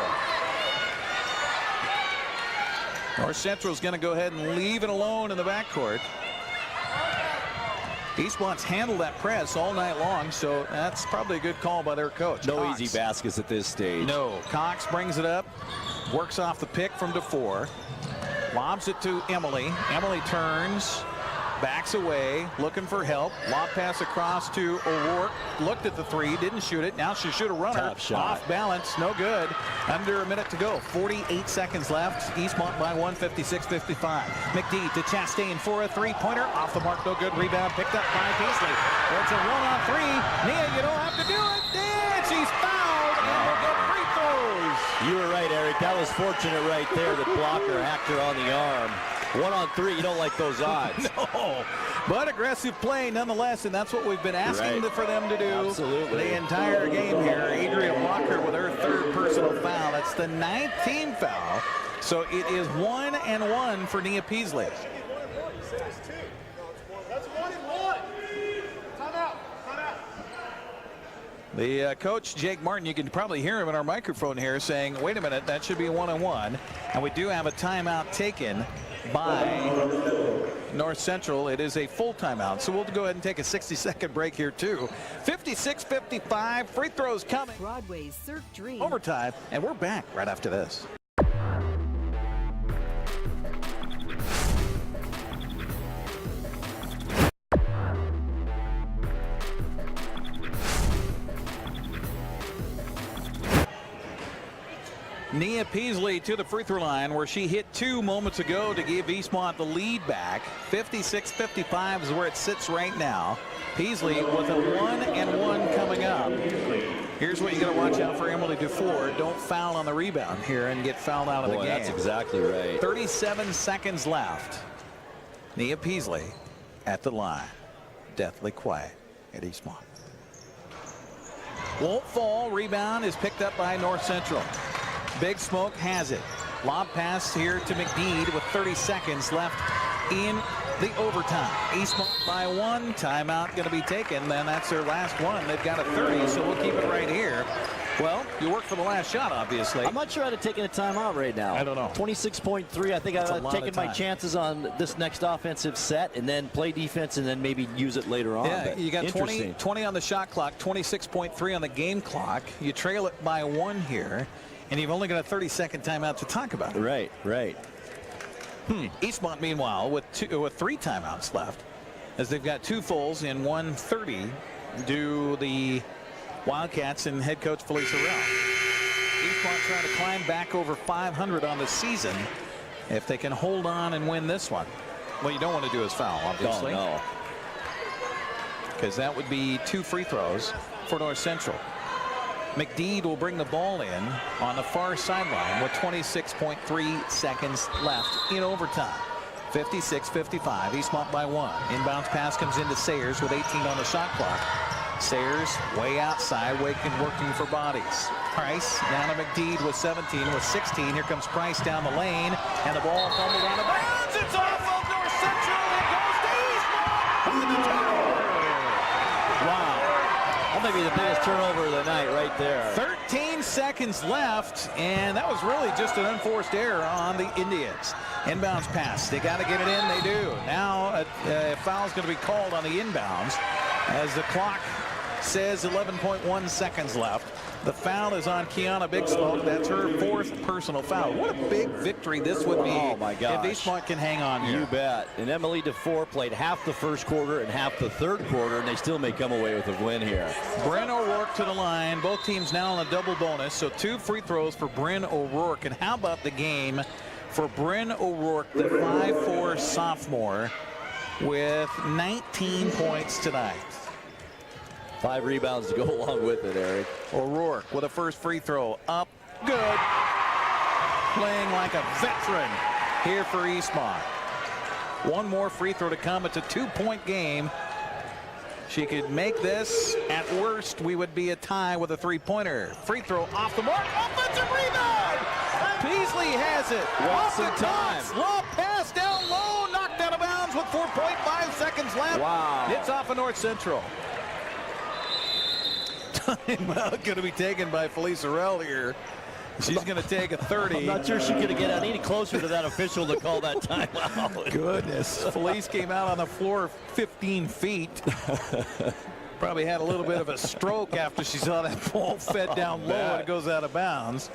North Central's going to go ahead and leave it alone in the backcourt. Eastmont's handled that press all night long, so that's probably a good call by their coach. No Cox. easy baskets at this stage. No. Cox brings it up, works off the pick from DeFore, lobs it to Emily. Emily turns, backs away, looking for help. Lob pass across to O'Rourke. Looked at the three, didn't shoot it. Now she shoot a runner. Top shot. Off balance, no good. Under a minute to go. 48 seconds left. Eastmont by 1, 56-55. McDeed to Chastain for a three-pointer. Off the mark, no good. Rebound picked up by Peasley. It's a 1-on-3. Nia, you don't have to do it. And she's fouled, and we'll get free throws. You were right, Eric. That was fortunate right there. The blocker hacked her on the arm. 1-on-3, you don't like those odds. No, but aggressive play nonetheless, and that's what we've been asking for them to do. Absolutely. The entire game here. Adria Blocker with her 3rd personal foul. That's the 9th team foul. So it is 1-and-1 for Nia Peasley. That's 1-and-1. Timeout. The coach, Jake Martin, you can probably hear him in our microphone here saying, wait a minute, that should be 1-and-1. And we do have a timeout taken by North Central, it is a full timeout. So we'll go ahead and take a 60-second break here, too. 56-55. Free throws coming. Broadway's Surf Dream. Overtime. And we're back right after this. Nia Peasley to the free throw line where she hit 2 moments ago to give Eastmont the lead back. 56-55 is where it sits right now. Peasley with a 1-and-1 coming up. Here's what you got to watch out for Emily Dufour. Don't foul on the rebound here and get fouled out of the game. That's exactly right. 37 seconds left. Nia Peasley at the line. Deathly quiet at Eastmont. Won't fall. Rebound is picked up by North Central. Big Smoke has it. Lob pass here to McDeed with 30 seconds left in the overtime. Eastmont by 1. Timeout going to be taken. Then that's their last one. They've got a 30, so we'll keep it right here. Well, you work for the last shot, obviously. I'm not sure I'd have taken a timeout right now. I don't know. 26.3. I think I'd have taken my chances on this next offensive set and then play defense and then maybe use it later on. Yeah, you got 20 on the shot clock, 26.3 on the game clock. You trail it by 1 here. And you've only got a 30-second timeout to talk about it. Right, right. Eastmont, meanwhile, with 3 timeouts left, as they've got 2 fulls in 1:30, do the Wildcats and head coach Felicia Rell. Eastmont trying to climb back over 500 on the season if they can hold on and win this one. What you don't want to do is foul, obviously. No. Because that would be 2 free throws for North Central. McDeed will bring the ball in on the far sideline with 26.3 seconds left in overtime. 56-55. Eastmont by 1. Inbounds pass comes into Sayers with 18 on the shot clock. Sayers way outside, working for bodies. Price down to McDeed with 17, with 16. Here comes Price down the lane, and the ball fumbled out of bounds. It's off of North Central. It goes to Eastmont with the turnover. Wow. That might be the biggest turnover of the night right there. 13 seconds left, and that was really just an unforced error on the Indians. Inbounds pass. They got to get it in. They do. Now a foul's going to be called on the inbounds as the clock says 11.1 seconds left. The foul is on Kiana Big Smoke. That's her 4th personal foul. What a big victory this would be. Oh my gosh. If Eastmont can hang on here. You bet. And Emily Dufour played half the first quarter and half the third quarter, and they still may come away with a win here. Bryn O'Rourke to the line. Both teams now on a double bonus, so 2 free throws for Bryn O'Rourke. And how about the game for Bryn O'Rourke, the 5'4" sophomore, with 19 points tonight. 5 rebounds to go along with it, Eric. O'Rourke with a first free throw. Up. Good. Playing like a veteran here for Eastmont. 1 more free throw to come. It's a 2-point game. She could make this. At worst, we would be a tie with a 3-pointer. Free throw off the mark. Offensive rebound. Peasley has it. What's the time? Low pass down low. Knocked out of bounds with 4.5 seconds left. Wow. It's off of North Central. Timeout going to be taken by Felicia Rell here. She's going to take a 30. I'm not sure she could get any closer to that official to call that timeout. Goodness. Felice came out on the floor 15 feet. Probably had a little bit of a stroke after she saw that ball fed down low and it goes out of bounds.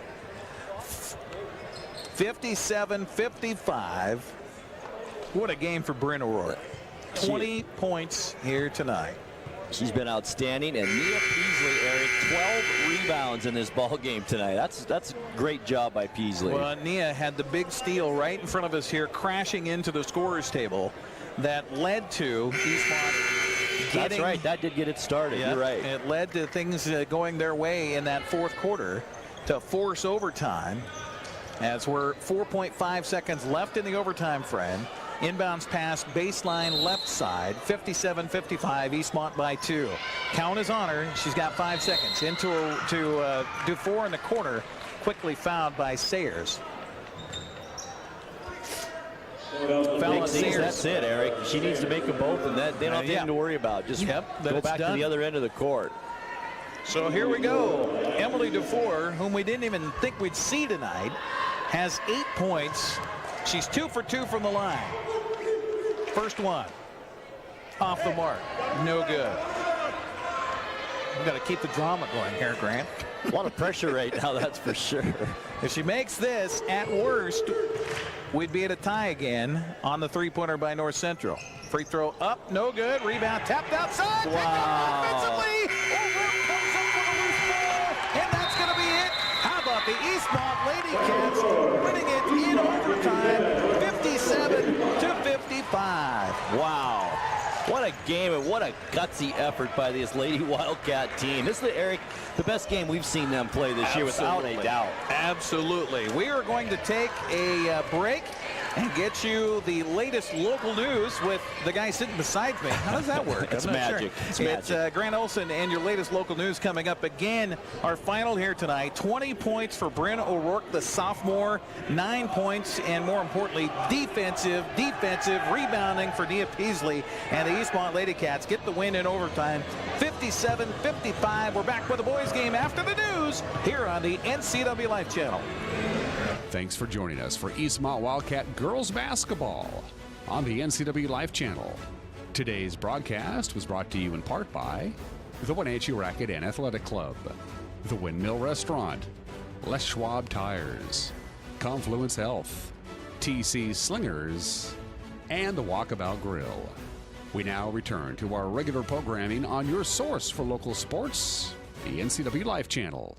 57-55. What a game for Bryn O'Rourke. 20 points here tonight. She's been outstanding, and Nia Peasley, Eric, 12 rebounds in this ball game tonight. That's a great job by Peasley. Well, Nia had the big steal right in front of us here, crashing into the scorer's table that led to Eastmont getting. That's right. That did get it started. Yeah, you're right. It led to things going their way in that 4th quarter to force overtime, as we're 4.5 seconds left in the overtime frame. Inbounds pass baseline left side. 57-55. Eastmont by 2. Count is on her. She's got 5 seconds. Into Dufour in the corner. Quickly fouled by Sayers. Foul Sayers. That's it, Eric. She needs to make them both, and that they don't have anything to worry about. Just go back to the other end of the court. So here we go. Emily Dufour, whom we didn't even think we'd see tonight, has 8 points. She's 2 for 2 from the line. First one. Off the mark. No good. We've got to keep the drama going here, Grant. A lot of pressure right now, that's for sure. If she makes this, at worst, we'd be at a tie again on the three-pointer by North Central. Free throw up, no good. Rebound tapped outside. Picked up offensively. Over comes up with a loose ball, and that's going to be it. How about the Eastmont Lady Cats winning it in overtime, 57-55. Wow. What a game and what a gutsy effort by this Lady Wildcat team. This is, Eric, the best game we've seen them play this year without a doubt. Absolutely. We are going to take a break and get you the latest local news with the guy sitting beside me. How does that work? It's magic. Sure. It's Grant Olson and your latest local news coming up. Again, our final here tonight, 20 points for Bryn O'Rourke, the sophomore, 9 points, and more importantly, defensive rebounding for Nia Peasley. And the Eastmont Lady Cats get the win in overtime, 57-55. We're back with the boys game after the news here on the NCW Life Channel. Thanks for joining us for Eastmont Wildcat girls basketball on the NCW Life Channel. Today's broadcast was brought to you in part by the Wenatchee Racquet and Athletic Club, the Windmill Restaurant, Les Schwab Tires, Confluence Health, TC Slingers, and the Walkabout Grill. We now return to our regular programming on your source for local sports, the NCW Life Channel.